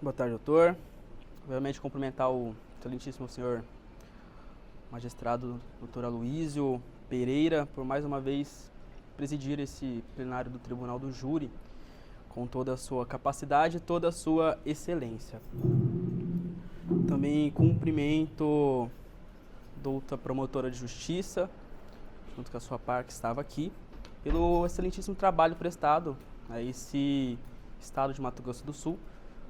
Boa tarde, doutor. Obviamente cumprimentar o excelentíssimo senhor magistrado doutor Aloísio Pereira por mais uma vez presidir esse plenário do Tribunal do Júri com toda a sua capacidade e toda a sua excelência. Também cumprimento doutora promotora de justiça, junto com a sua par que estava aqui, pelo excelentíssimo trabalho prestado a esse estado de Mato Grosso do Sul,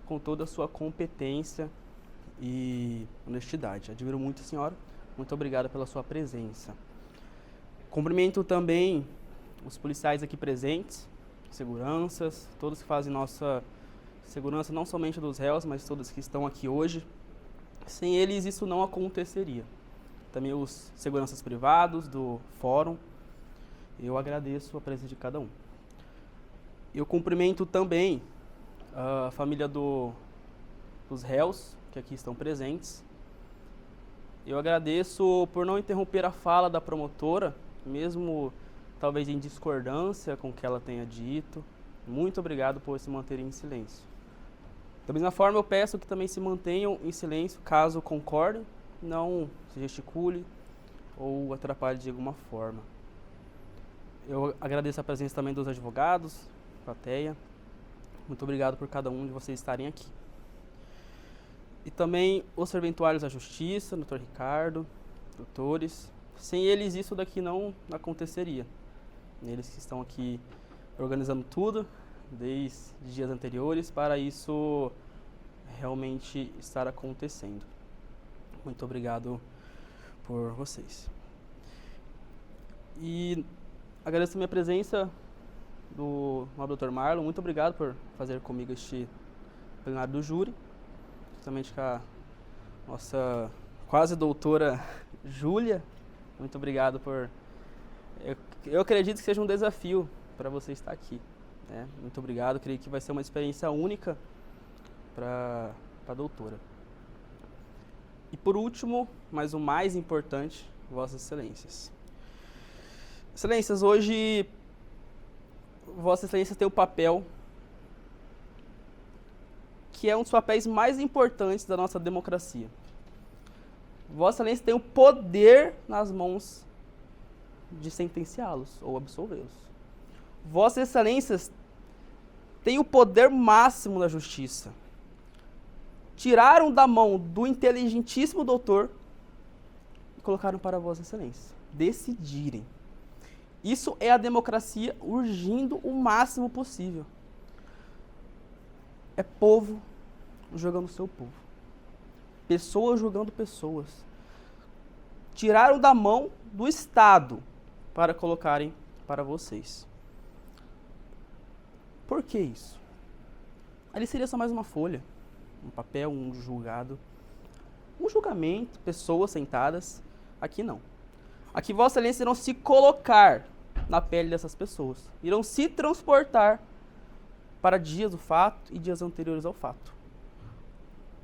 com toda a sua competência e honestidade. Admiro muito a senhora, muito obrigado pela sua presença. Cumprimento também os policiais aqui presentes, seguranças, todos que fazem nossa segurança, não somente dos réus, mas todos que estão aqui hoje. Sem eles isso não aconteceria. Também os seguranças privados do fórum, eu agradeço a presença de cada um. Eu cumprimento também a família dos réus que aqui estão presentes. Eu agradeço por não interromper a fala da promotora, mesmo talvez em discordância com o que ela tenha dito. Muito obrigado por se manterem em silêncio. Da mesma forma, eu peço que também se mantenham em silêncio, caso concordem, não se gesticule ou atrapalhe de alguma forma. Eu agradeço a presença também dos advogados, plateia. Muito obrigado por cada um de vocês estarem aqui. E também os serventuários da Justiça, doutor Ricardo, doutores. Sem eles isso daqui não aconteceria. Eles que estão aqui organizando tudo, desde dias anteriores, para isso realmente estar acontecendo. Muito obrigado por vocês. E agradeço a minha presença do Dr. Marlon. Muito obrigado por fazer comigo este plenário do júri. Justamente com a nossa quase doutora Júlia. Muito obrigado por... Eu acredito que seja um desafio para você estar aqui, né? Muito obrigado, creio que vai ser uma experiência única para a doutora. E por último, mas o mais importante, Vossas Excelências. Excelências, hoje Vossa Excelência tem o papel que é um dos papéis mais importantes da nossa democracia. Vossa Excelência tem o poder nas mãos de sentenciá-los ou absolvê-los. Vossas Excelências têm o poder máximo da justiça. Tiraram da mão do inteligentíssimo doutor e colocaram para Vossa Excelência decidirem. Isso é a democracia urgindo o máximo possível. É povo jogando seu povo. Pessoas jogando pessoas. Tiraram da mão do Estado para colocarem para vocês. Por que isso? Ali seria só mais uma folha, um papel, um julgado, um julgamento, pessoas sentadas. Aqui não. Aqui Vossa Excelência irão se colocar na pele dessas pessoas. Irão se transportar para dias do fato e dias anteriores ao fato.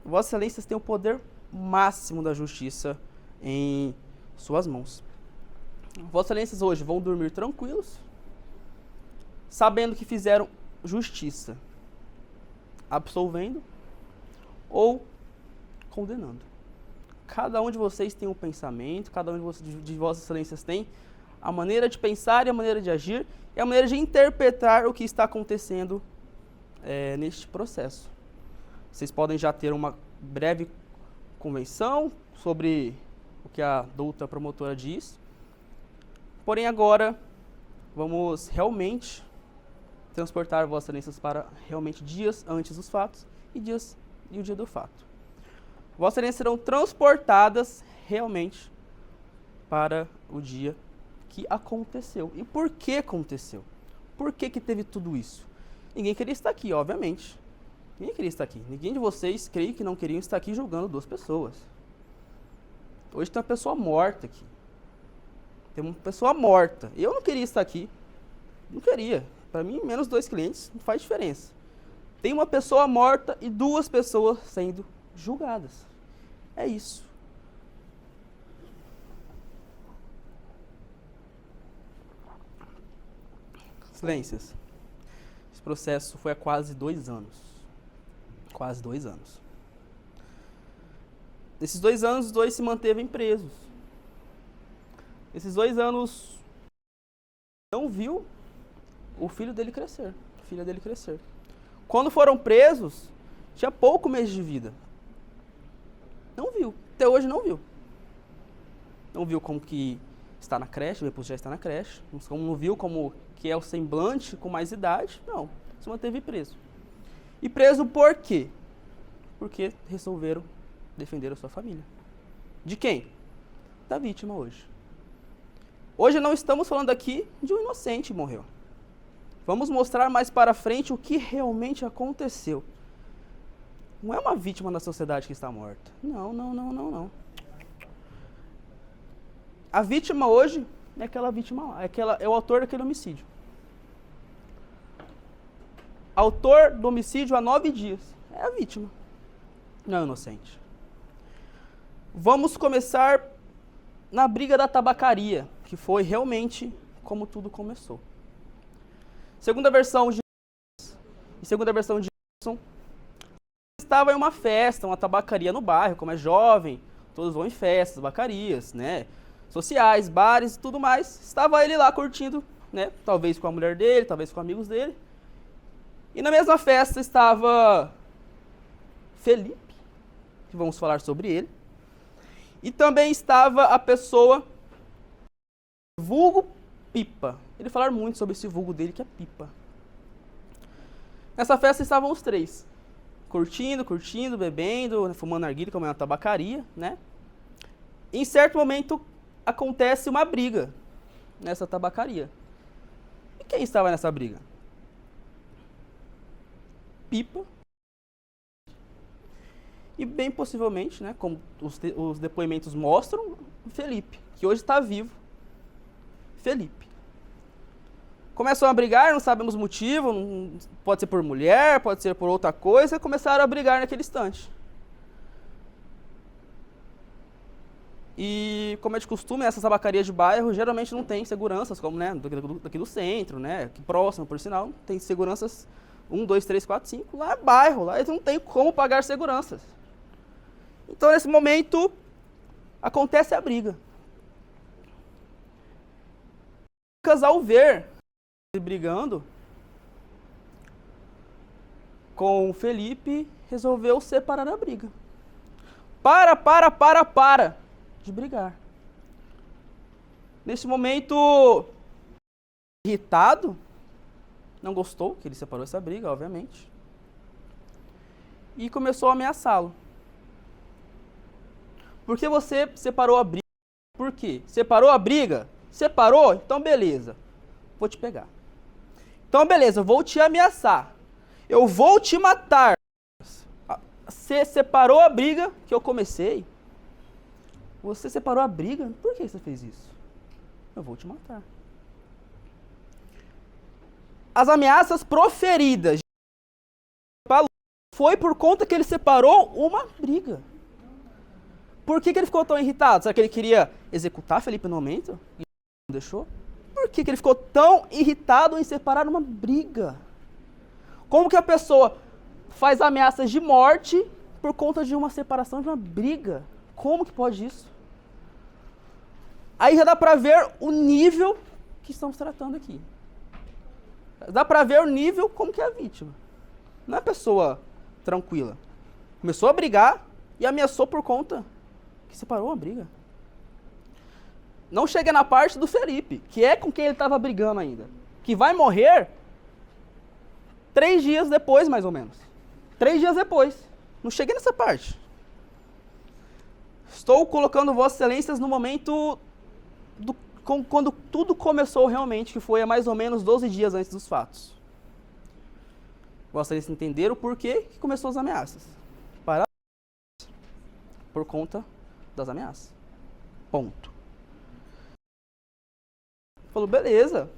Vossa Excelência tem o poder máximo da justiça em suas mãos. Vossa Excelência hoje vão dormir tranquilos, sabendo que fizeram justiça, absolvendo ou condenando. Cada um de vocês tem um pensamento, cada um de Vossas Excelências tem a maneira de pensar e a maneira de agir e a maneira de interpretar o que está acontecendo neste processo. Vocês podem já ter uma breve convenção sobre o que a doutora promotora diz, porém agora vamos realmente transportar Vossas Excelências para realmente dias antes dos fatos e o dia do fato. Vossas Excelências serão transportadas realmente para o dia que aconteceu. E por que aconteceu? Por que teve tudo isso? Ninguém queria estar aqui, obviamente. Ninguém queria estar aqui. Ninguém de vocês, creio que não queriam estar aqui julgando duas pessoas. Hoje tem uma pessoa morta aqui. Tem uma pessoa morta. Eu não queria estar aqui. Não queria. Para mim, menos 2 clientes não faz diferença. Tem uma pessoa morta e 2 pessoas sendo julgadas. É isso. Excelências, esse processo foi há quase 2 anos. Quase 2 anos. Nesses 2 anos, os dois se mantevem presos. Nesses 2 anos, não viu o filho dele crescer, a filha dele crescer. Quando foram presos, tinha pouco mês de vida. Não viu, até hoje não viu. Não viu como que está na creche, depois já está na creche. Não viu como que é o semblante com mais idade. Não, se manteve preso. E preso por quê? Porque resolveram defender a sua família. De quem? Da vítima hoje. Hoje não estamos falando aqui de um inocente que morreu. Vamos mostrar mais para frente o que realmente aconteceu. Não é uma vítima da sociedade que está morta. Não. A vítima hoje é aquela vítima lá, é o autor daquele homicídio. Autor do homicídio há 9 dias. É a vítima. Não é inocente. Vamos começar na briga da tabacaria, que foi realmente como tudo começou. Segunda versão de e segunda versão de estava em uma festa, uma tabacaria no bairro, como é jovem, todos vão em festas, tabacarias, né? Sociais, bares e tudo mais. Estava ele lá curtindo, né? Talvez com a mulher dele, talvez com amigos dele. E na mesma festa estava Felipe, que vamos falar sobre ele. E também estava a pessoa vulgo Pipa. Ele falar muito sobre esse vulgo dele, que é Pipa. Nessa festa estavam os 3. Curtindo, bebendo, fumando narguilé, comendo uma tabacaria, né? Em certo momento acontece uma briga nessa tabacaria. E quem estava nessa briga? Pipa. E bem possivelmente, né, como os depoimentos mostram, Felipe, que hoje está vivo. Felipe. Começam a brigar, não sabemos o motivo, pode ser por mulher, pode ser por outra coisa, começaram a brigar naquele instante. E, como é de costume, essas tabacarias de bairro geralmente não tem seguranças, como, né, daqui do centro, né, aqui próximo, por sinal, tem seguranças 1, 2, 3, 4, 5, lá é bairro, lá eles não tem como pagar seguranças. Então, nesse momento, acontece a briga. Lucas, ao ver brigando com o Felipe, resolveu separar a briga. Para de brigar. Nesse momento, irritado, não gostou que ele separou essa briga, obviamente, e começou a ameaçá-lo. Por que você separou a briga? Por quê? Separou a briga? Separou? Então beleza, vou te pegar. Então beleza, eu vou te ameaçar. Eu vou te matar. Você separou a briga que eu comecei? Você separou a briga? Por que você fez isso? Eu vou te matar. As ameaças proferidas foi por conta que ele separou uma briga. Por que ele ficou tão irritado? Será que ele queria executar Felipe no momento? E não deixou? Por que ele ficou tão irritado em separar uma briga? Como que a pessoa faz ameaças de morte por conta de uma separação, de uma briga? Como que pode isso? Aí já dá pra ver o nível que estamos tratando aqui. Dá pra ver o nível como que é a vítima. Não é pessoa tranquila. Começou a brigar e ameaçou por conta que separou uma briga. Não chega na parte do Felipe, que é com quem ele estava brigando ainda. Que vai morrer 3 dias depois, mais ou menos. 3 dias depois. Não cheguei nessa parte. Estou colocando Vossas Excelências no momento quando tudo começou realmente, que foi há mais ou menos 12 dias antes dos fatos. Vossas Excelências entenderam o porquê que começou as ameaças. Por conta das ameaças. Ponto. Falou, beleza.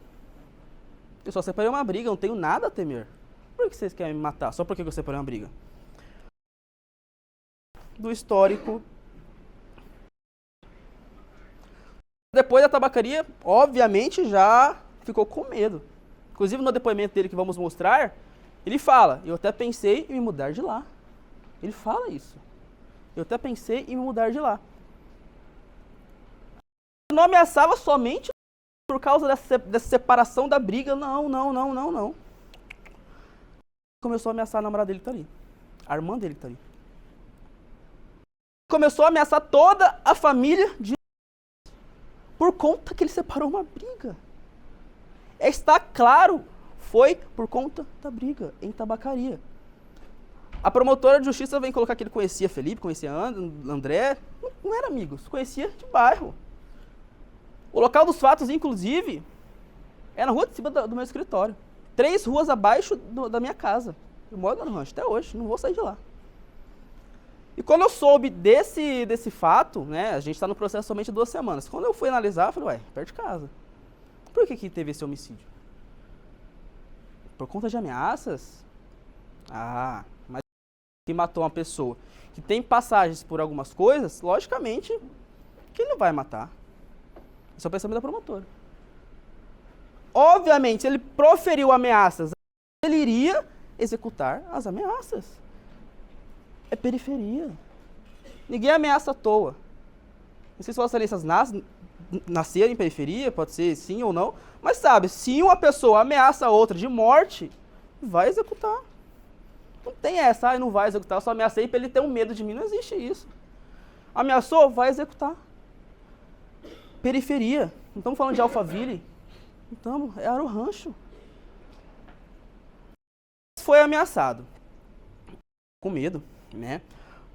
Eu só separei uma briga, não tenho nada a temer. Por que vocês querem me matar? Só porque eu separei uma briga? Do histórico. Depois da tabacaria, obviamente, já ficou com medo. Inclusive, no depoimento dele que vamos mostrar, ele fala, eu até pensei em me mudar de lá. Ele fala isso. Eu até pensei em me mudar de lá. Não ameaçava somente por causa dessa separação da briga. Não. Começou a ameaçar a namorada dele que tá ali. A irmã dele que tá ali. Começou a ameaçar toda a família de por conta que ele separou uma briga. Está claro, foi por conta da briga em tabacaria. A promotora de justiça vem colocar que ele conhecia Felipe, conhecia André, não eram amigos, conhecia de bairro. O local dos fatos, inclusive, é na rua de cima do meu escritório. 3 ruas abaixo da minha casa. Eu moro no rancho até hoje, não vou sair de lá. E quando eu soube desse fato, né, a gente está no processo somente 2 semanas. Quando eu fui analisar, eu falei, ué, perto de casa. Por que teve esse homicídio? Por conta de ameaças? Ah, mas que matou uma pessoa que tem passagens por algumas coisas, logicamente que ele não vai matar. Esse é o pensamento da promotora. Obviamente, se ele proferiu ameaças, ele iria executar as ameaças. É periferia. Ninguém ameaça à toa. Não sei se Vossa Excelências nasceram em periferia, pode ser sim ou não, mas sabe, se uma pessoa ameaça a outra de morte, vai executar. Não tem essa, não vai executar, eu só ameacei para ele ter um medo de mim, não existe isso. Ameaçou, vai executar. Periferia, não estamos falando de Alphaville, então era o rancho. Foi ameaçado, com medo, né?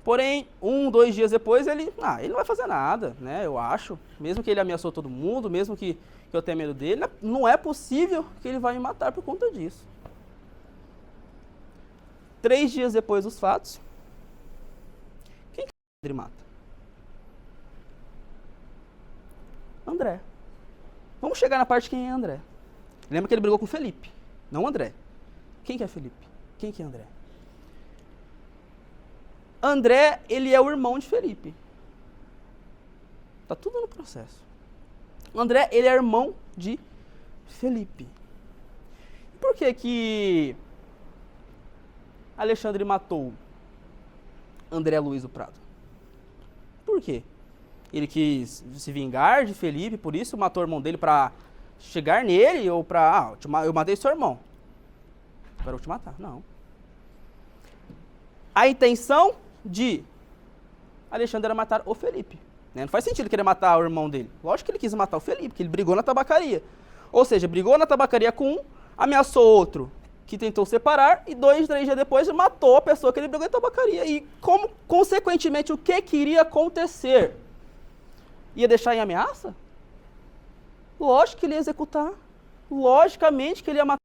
Porém, 1, 2 dias depois, ele não vai fazer nada, né? Eu acho. Mesmo que ele ameaçou todo mundo, mesmo que eu tenha medo dele, não é possível que ele vai me matar por conta disso. 3 dias depois dos fatos, quem que ele mata? André. Vamos chegar na parte de quem é André. Lembra que ele brigou com Felipe, não André. Quem que é Felipe? Quem que é André? André, ele é o irmão de Felipe. Tá tudo no processo. André, ele é irmão de Felipe. Por que Alexandre matou André Luiz do Prado? Por quê? Ele quis se vingar de Felipe, por isso matou o irmão dele para chegar nele ou para... eu matei seu irmão, agora eu vou te matar. Não. A intenção de Alexandre era matar o Felipe. Né? Não faz sentido querer matar o irmão dele. Lógico que ele quis matar o Felipe, porque ele brigou na tabacaria. Ou seja, brigou na tabacaria com um, ameaçou outro que tentou separar e 2, 3 dias depois matou a pessoa que ele brigou na tabacaria. E consequentemente, o que iria acontecer? Ia deixar em ameaça? Lógico que ele ia executar. Logicamente que ele ia matar.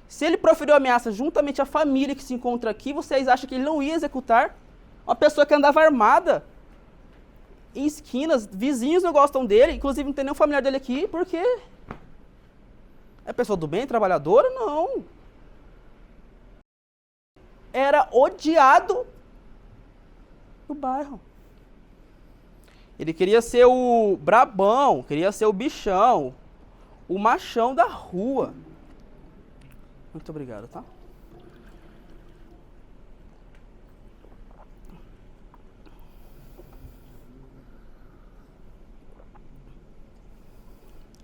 Se ele proferiu ameaça juntamente à família que se encontra aqui, vocês acham que ele não ia executar? Uma pessoa que andava armada em esquinas, vizinhos não gostam dele, inclusive não tem nenhum familiar dele aqui, por quê? É pessoa do bem, trabalhadora? Não. Era odiado no bairro. Ele queria ser o brabão, queria ser o bichão, o machão da rua. Muito obrigado, tá?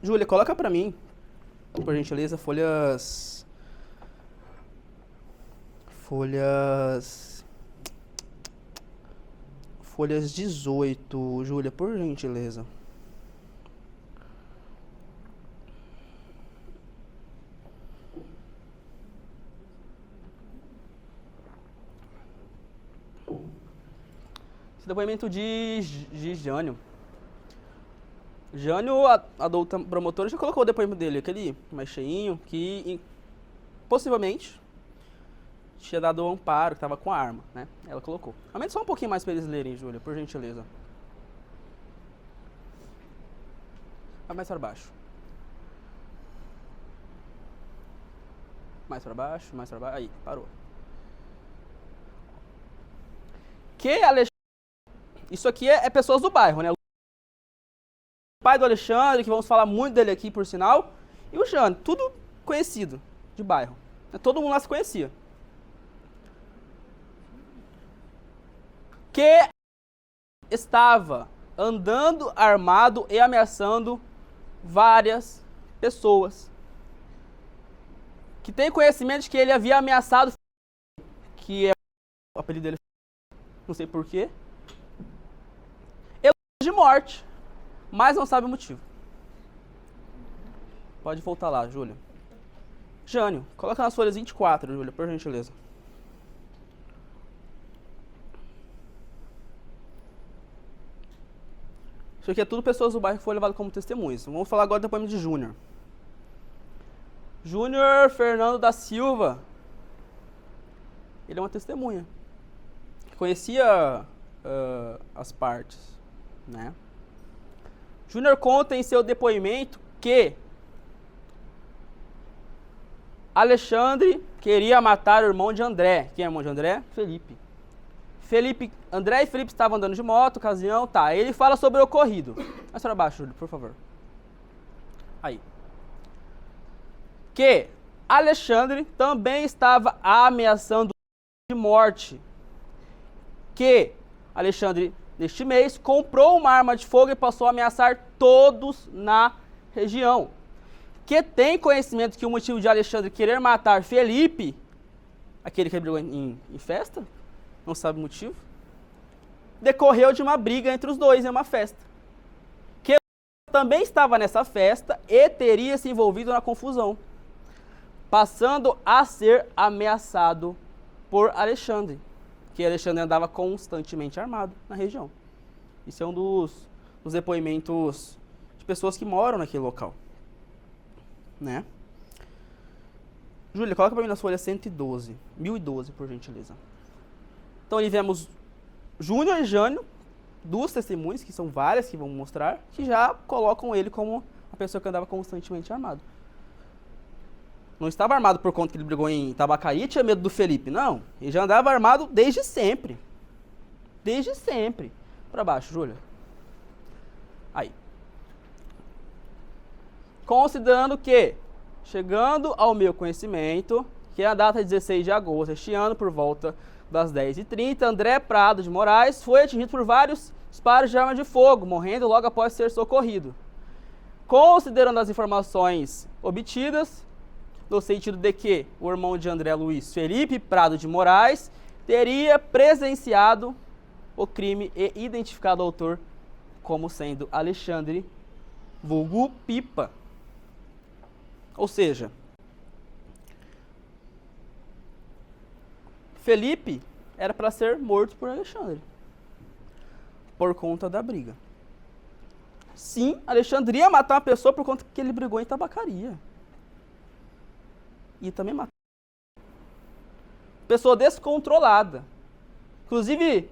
Júlia, coloca pra mim, por gentileza, folhas 18, Júlia, por gentileza. Esse depoimento de Jânio. Jânio, a doutora promotora, já colocou o depoimento dele, aquele mais cheinho, que possivelmente tinha dado o amparo, que estava com a arma, né? Ela colocou. Aumente só um pouquinho mais para eles lerem, Júlia, por gentileza. Vai mais para baixo. Mais para baixo, mais para baixo. Aí, parou. Isso aqui é pessoas do bairro, né? O pai do Alexandre, que vamos falar muito dele aqui, por sinal, e o Jânio, tudo conhecido de bairro. Todo mundo lá se conhecia. que estava andando armado e ameaçando várias pessoas. Que tem conhecimento de que ele havia ameaçado, que é o apelido dele, não sei porquê, de morte, mas não sabe o motivo. Pode voltar lá, Júlia. Jânio, coloca nas folhas 24, Júlia, por gentileza. Isso aqui é tudo pessoas do bairro que foram levadas como testemunhas. Vamos falar agora do depoimento de Júnior. Júnior Fernando da Silva. Ele é uma testemunha. Conhecia as partes, né? Júnior conta em seu depoimento que Alexandre queria matar o irmão de André. Quem é o irmão de André? Felipe. André e Felipe estavam andando de moto, ocasião, tá. Ele fala sobre o ocorrido. Mais para baixo, Júlio, por favor. Aí. Que Alexandre também estava ameaçando de morte. Que Alexandre, neste mês, comprou uma arma de fogo e passou a ameaçar todos na região. Que tem conhecimento que o motivo de Alexandre querer matar Felipe, aquele que brigou em festa, não sabe o motivo, decorreu de uma briga entre os dois em uma festa. Que também estava nessa festa e teria se envolvido na confusão, passando a ser ameaçado por Alexandre, que Alexandre andava constantemente armado na região. Isso é um dos depoimentos de pessoas que moram naquele local, né? Júlia, coloca para mim na folha 1012, por gentileza. Então, ali vemos Júnior e Jânio, duas testemunhas, que são várias que vamos mostrar, que já colocam ele como a pessoa que andava constantemente armado. Não estava armado por conta que ele brigou em Tabacaí e tinha medo do Felipe, não. Ele já andava armado desde sempre. Desde sempre. Para baixo, Júlia. Aí. Considerando que, chegando ao meu conhecimento, que a data de 16 de agosto deste ano, por volta das 10h30, André Prado de Moraes foi atingido por vários disparos de arma de fogo, morrendo logo após ser socorrido. Considerando as informações obtidas, no sentido de que o irmão de André Luiz, Felipe Prado de Moraes, teria presenciado o crime e identificado o autor como sendo Alexandre, vulgo Pipa. Ou seja, Felipe era para ser morto por Alexandre, por conta da briga. Sim, Alexandre ia matar uma pessoa por conta que ele brigou em tabacaria. E também matou. Pessoa descontrolada. Inclusive,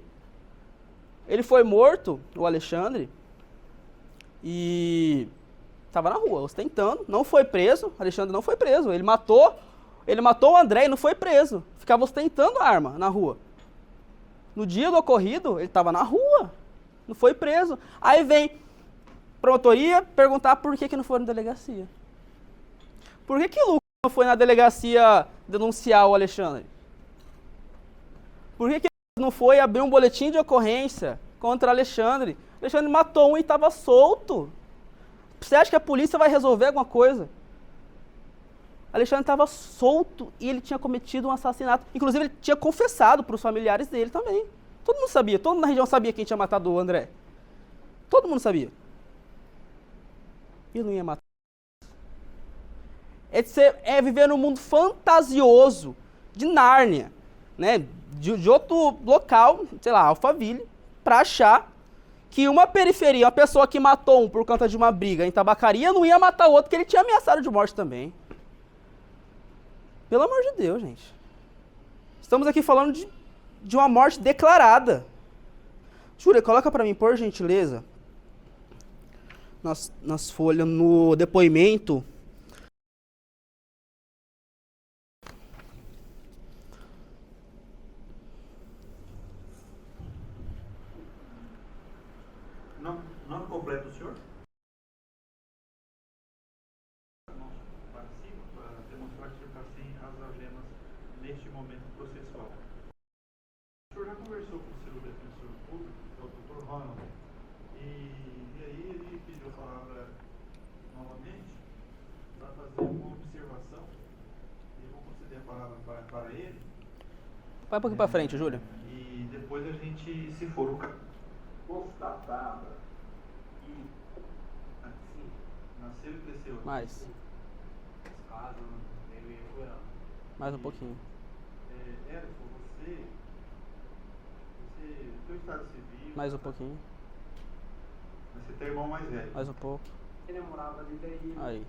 ele foi morto, o Alexandre, e estava na rua, ostentando, não foi preso. Alexandre não foi preso. Ele matou o André e não foi preso. Ficava ostentando a arma na rua. No dia do ocorrido, ele estava na rua, não foi preso. Aí vem promotoria perguntar por que não foi na delegacia. Por que o Lucas não foi na delegacia denunciar o Alexandre? Por que não foi abrir um boletim de ocorrência contra Alexandre? Alexandre matou um e estava solto. Você acha que a polícia vai resolver alguma coisa? Alexandre estava solto e ele tinha cometido um assassinato. Inclusive, ele tinha confessado para os familiares dele também. Todo mundo sabia, todo mundo na região sabia quem tinha matado o André. Todo mundo sabia. Ele não ia matar. É viver num mundo fantasioso de Nárnia, né? De outro local, sei lá, Alphaville, para achar que uma periferia, uma pessoa que matou um por conta de uma briga em tabacaria, não ia matar o outro que ele tinha ameaçado de morte também. Pelo amor de Deus, gente. Estamos aqui falando de uma morte declarada. Júlia, coloca para mim, por gentileza, nas folhas, no depoimento. Nome completo do senhor? Para demonstrar que o senhor está sem as algemas neste momento processual. O senhor já conversou com o seu defensor? para ele. Vai um pouquinho pra frente, Júlio. E depois a gente, se for o caso, constatava que assim, nasceu e cresceu. Mais. Caso eu e ela. Mais um pouquinho. Erison, teu estado civil. Mais um pouquinho. Você tem irmão mais velho. Mais um pouco. Ele morava ali daí. Aí.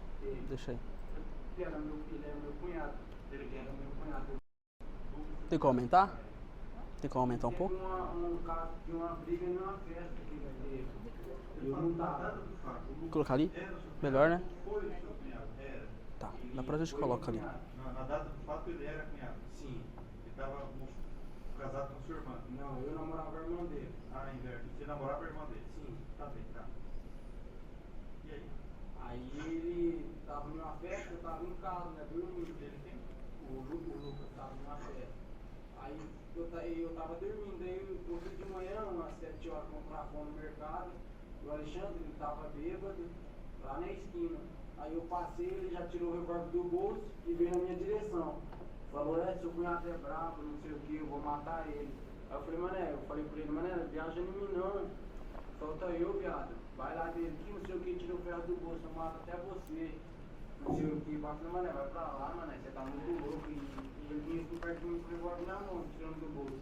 Deixa aí. Ele era meu filho, ele era meu cunhado. Ele era meu cunhado. Tem como aumentar? Tem como aumentar um pouco? Teve um caso de uma briga numa festa que vai ter. Eu não tava. Vou colocar ali? Melhor, né? Foi o seu cunhado? Era. Tá. Na próxima a gente coloca ali. Na data do fato ele era cunhado. Sim. Ele estava casado com sua irmã. Não, eu namorava a irmã dele. Ah, inverno. Você namorava a irmã dele? Sim. Tá bem, tá. E aí? Aí ele tava numa festa, eu tava em casa, né? Dormindo. Ele tem? O Lucas tava numa festa. Aí eu tava dormindo, aí eu fui de manhã, umas 7 horas, comprar pão no mercado. O Alexandre, ele tava bêbado, lá na esquina. Aí eu passei, ele já tirou o revólver do bolso e veio na minha direção. Falou, seu cunhado é brabo, não sei o que, eu vou matar ele. Aí eu falei, mané, pra ele, mané, viaja em mim não. Solta eu, viado. Vai lá dele aqui, não sei o que, tira o ferro do bolso, eu mato até você. Não sei o que, eu falei, mané, vai pra lá, mané, você tá muito louco. E ele vinha aqui perto de mim com o revólver na mão, tirando do bolso.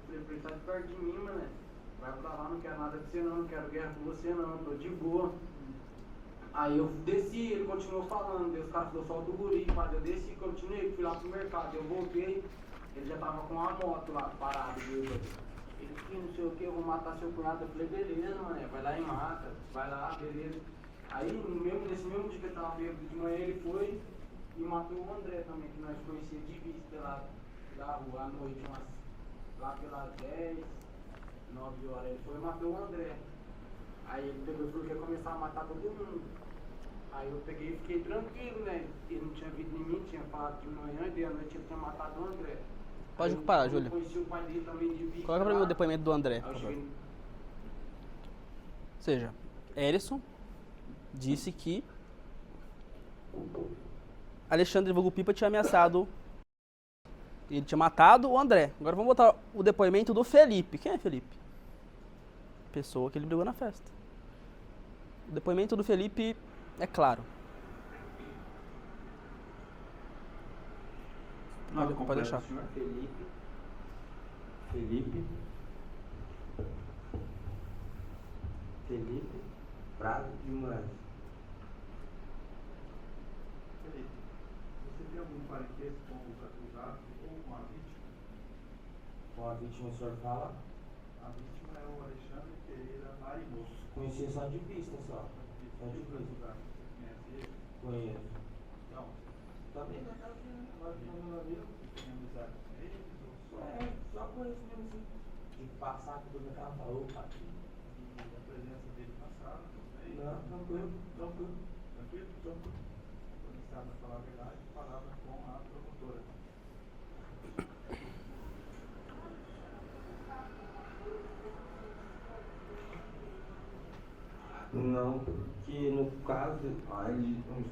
Eu falei, sai de perto de mim, mané. Vai pra lá, não quero nada com você não quero guerra com você não, tô de boa. Aí eu desci, ele continuou falando, Deus, cara, falou, solta o guri, padre. Eu desci, continuei, fui lá pro mercado, eu voltei, ele já tava com uma moto lá, parado, bêbado. Ele disse, não sei o que, eu vou matar seu cunhado. Eu falei, beleza, mané, vai lá e mata, vai lá, beleza. Aí, nesse mesmo dia que ele tava bêbado de manhã, ele foi e matou o André também, que nós conhecíamos de vista lá da rua, à noite, lá pelas 10, 9 horas. Ele foi e matou o André. Aí ele pegou e falou que ia começar a matar todo mundo. Aí eu peguei e fiquei tranquilo, né? Ele não tinha visto em mim, tinha falado de manhã e de noite ele tinha matado o André. Pode parar, Júlio. Eu conheci o pai dele também de vista. Coloca pra mim o depoimento do André, Aí por eu favor. cheguei. Ou seja, Erison disse que Alexandre Vulgo Pipa tinha ameaçado, ele tinha matado o André. Agora vamos botar o depoimento do Felipe. Quem é Felipe? Pessoa que ele brigou na festa. O depoimento do Felipe é claro. Pode deixar. Senhor Felipe Prado de Moraes. Felipe, você tem algum parentesco com o acusado ou com a vítima? Com a vítima o senhor fala? A vítima é o Alexandre Pereira Arimoso. Conheci só de vista, só. Só de vista. Você conhece ele? Conheço. Não. Tá bem, tá vendo? Agora que não vai ver. Você tem amizade com ele? Só conheço mesmo assim. Tem que passar tudo naquela falou, aqui. E a presença dele na sala? Não, tranquilo. Tranquilo? Quando estava a falar a verdade, falava com a promotora. Não, porque no caso,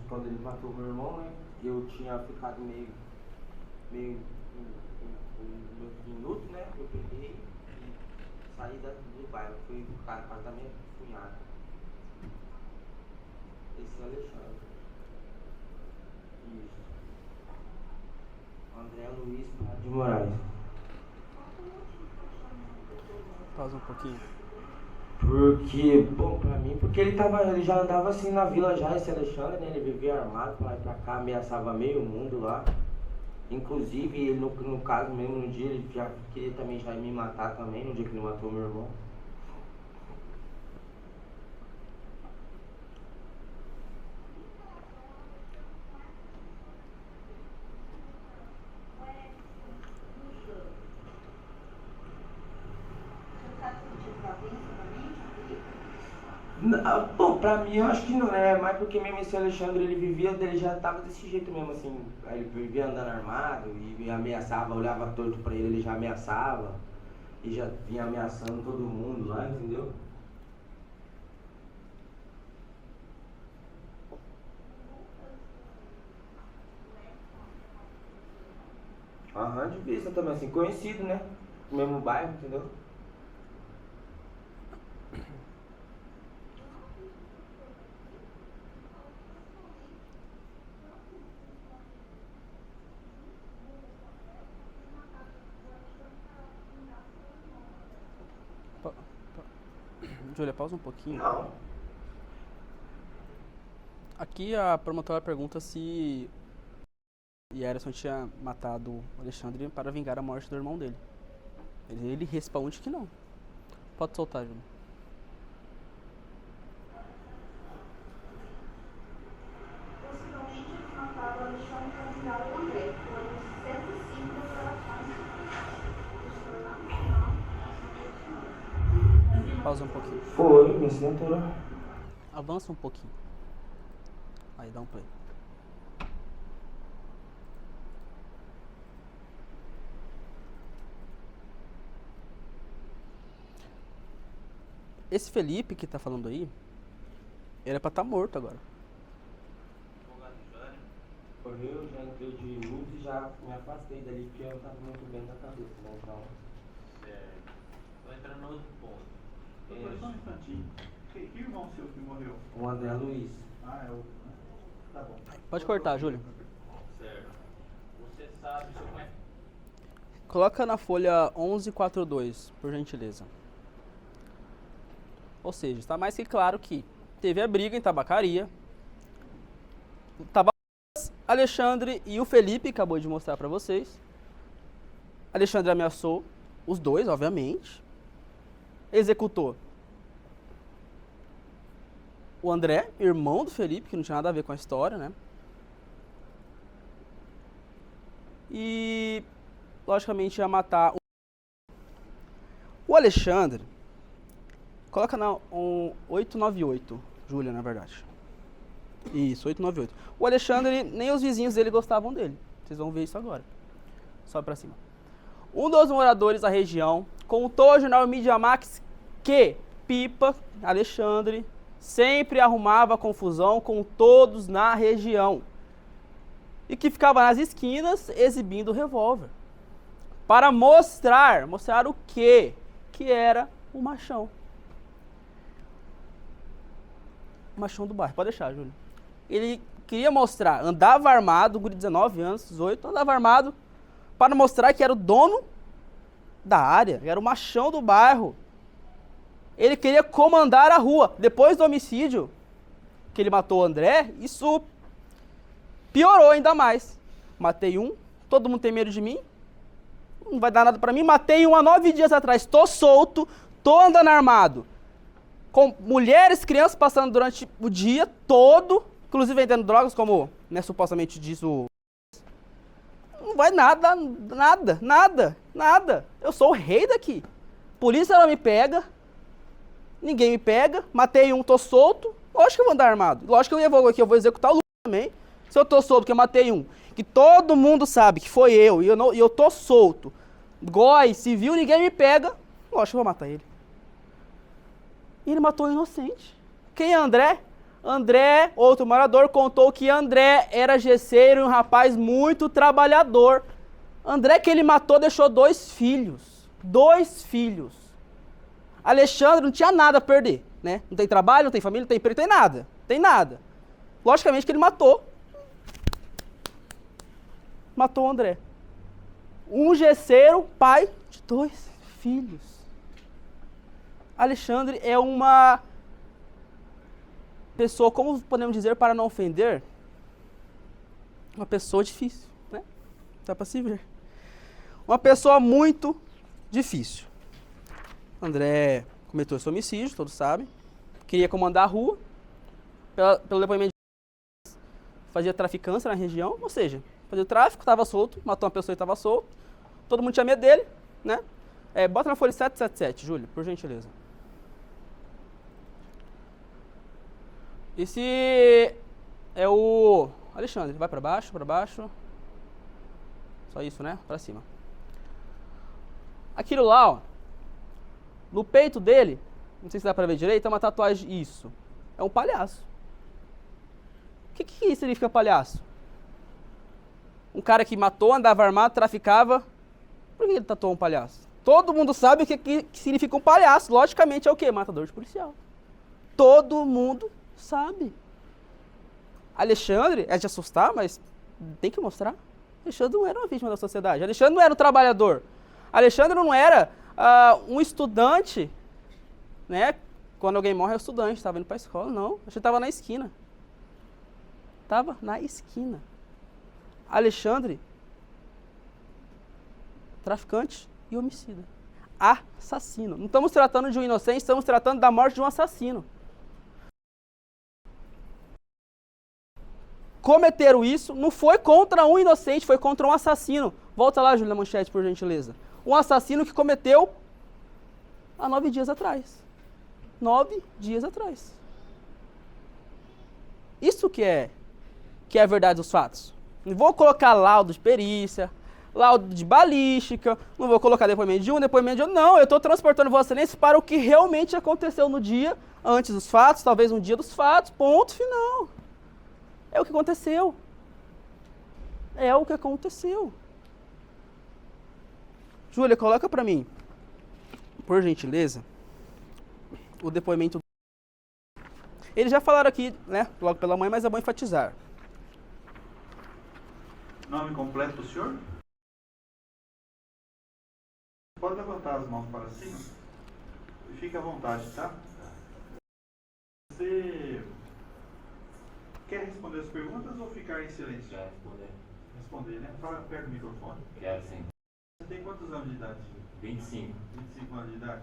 quando ele matou meu irmão, né? Eu tinha ficado meio meus minutos, né? Eu peguei e saí do bairro, fui ficar no apartamento do cunhado. Esse é o Alexandre. Isso. André Luiz de Moraes. Pausa um pouquinho. Porque, bom, pra mim, porque ele já andava assim na vila já, esse Alexandre, né? Ele vivia armado pra lá e pra cá, ameaçava meio mundo lá. Inclusive, ele no caso mesmo, no dia, ele já queria também já me matar também, no dia que ele matou meu irmão. Bom, pra mim eu acho que não é, mais porque mesmo esse Alexandre ele já tava desse jeito mesmo, assim, ele vivia andando armado e ameaçava, olhava torto pra ele já ameaçava, e já vinha ameaçando todo mundo lá, entendeu? Aham, de vista também, assim, conhecido, né? No mesmo bairro, entendeu? Pa- Júlia, pausa um pouquinho. Não. Aqui a promotora pergunta se Yerson tinha matado o Alexandre para vingar a morte do irmão dele. Ele responde que não. Pode soltar, Júlia. Possivelmente eles mataram o Alexandre para vingar o André. Foram 105 declarações. Pausa um pouquinho. Foi, minha assinatura. Avança um pouquinho. Aí dá um play. Esse Felipe que tá falando aí, ele é pra estar morto agora. Correu, já entrei de luz e já me afastei dali porque eu não tava muito bem da cabeça, né? Então. Certo. Tô entrando no outro ponto. Doutor, só um instantinho. Que irmão seu que morreu? O André Luiz. Ah, é o... Tá bom. Pode cortar, Júlio. Certo. Você sabe, seu pai? Coloca na folha 1142, por gentileza. Ou seja, está mais que claro que teve a briga em tabacaria. Alexandre e o Felipe acabou de mostrar para vocês. Alexandre ameaçou os dois, obviamente. Executou o André, irmão do Felipe, que não tinha nada a ver com a história, né? E, logicamente, ia matar o Alexandre. Coloca na 898, Júlia, na verdade. Isso, 898. O Alexandre, nem os vizinhos dele gostavam dele. Vocês vão ver isso agora. Sobe pra cima. Um dos moradores da região contou ao jornal Mídia Max que Pipa, Alexandre, sempre arrumava confusão com todos na região. E que ficava nas esquinas exibindo o revólver. Para mostrar o quê? Que era o machão. O machão do bairro, pode deixar, Júlio. Ele queria mostrar, andava armado, guri de 19 anos, 18, andava armado, para mostrar que era o dono da área, era o machão do bairro. Ele queria comandar a rua. Depois do homicídio, que ele matou o André, isso piorou ainda mais. Matei um, todo mundo tem medo de mim, não vai dar nada pra mim. Matei um há 9 dias atrás, tô solto, tô andando armado. Com mulheres, crianças passando durante o dia todo, inclusive vendendo drogas, como, né, supostamente diz o... Não vai nada. Eu sou o rei daqui. Polícia não me pega, ninguém me pega, matei um, tô solto, lógico que eu vou andar armado. Lógico que eu vou executar o Lula também. Se eu tô solto, porque eu matei um, que todo mundo sabe que foi eu, e eu tô solto, gói, civil, ninguém me pega, lógico que eu vou matar ele. E ele matou um inocente. Quem é André? André, outro morador, contou que André era gesseiro e um rapaz muito trabalhador. André que ele matou deixou 2 filhos. 2 filhos. Alexandre não tinha nada a perder, né? Não tem trabalho, não tem família, não tem emprego, não tem nada. Tem nada. Logicamente que ele matou. Matou o André. Um gesseiro, pai de 2 filhos. Alexandre é uma pessoa, como podemos dizer, para não ofender, uma pessoa difícil, né? Dá para se ver. Uma pessoa muito difícil. André cometeu esse homicídio, todos sabem. Queria comandar a rua. Pelo depoimento de... fazia traficância na região, ou seja, fazia o tráfico, estava solto, matou uma pessoa e estava solto. Todo mundo tinha medo dele, né? Bota na folha 777, Júlio, por gentileza. Esse é o Alexandre. Vai para baixo, para baixo. Só isso, né? Para cima. Aquilo lá, ó. No peito dele, não sei se dá para ver direito, é uma tatuagem. Isso. É um palhaço. O que significa palhaço? Um cara que matou, andava armado, traficava. Por que ele tatuou um palhaço? Todo mundo sabe o que significa um palhaço. Logicamente é o quê? Matador de policial. Todo mundo sabe. Alexandre, é de assustar, mas tem que mostrar. Alexandre não era uma vítima da sociedade. Alexandre não era um trabalhador. Alexandre não era um estudante, né? Quando alguém morre é o estudante, estava indo para a escola. Não, Alexandre estava na esquina. Estava na esquina. Alexandre, traficante e homicida. Assassino. Não estamos tratando de um inocente, estamos tratando da morte de um assassino. Cometeram isso, não foi contra um inocente, foi contra um assassino. Volta lá, Júlia Manchete, por gentileza. Um assassino que cometeu há 9 dias atrás. 9 dias atrás. Isso que é a verdade dos fatos. Não vou colocar laudo de perícia, laudo de balística, não vou colocar depoimento de um, depoimento de outro. Não, eu estou transportando Vossa Excelência para o que realmente aconteceu no dia antes dos fatos, talvez no dia dos fatos, ponto final. É o que aconteceu. É o que aconteceu. Júlia, coloca para mim, por gentileza, o depoimento. Eles já falaram aqui, né, logo pela manhã, mas é bom enfatizar. Nome completo do senhor? Pode levantar as mãos para cima e fique à vontade, tá? Você quer responder as perguntas ou ficar em silêncio? Quer responder? Responder, né? Fala perto do microfone. Quero sim. Você tem quantos anos de idade? 25. 25 anos de idade?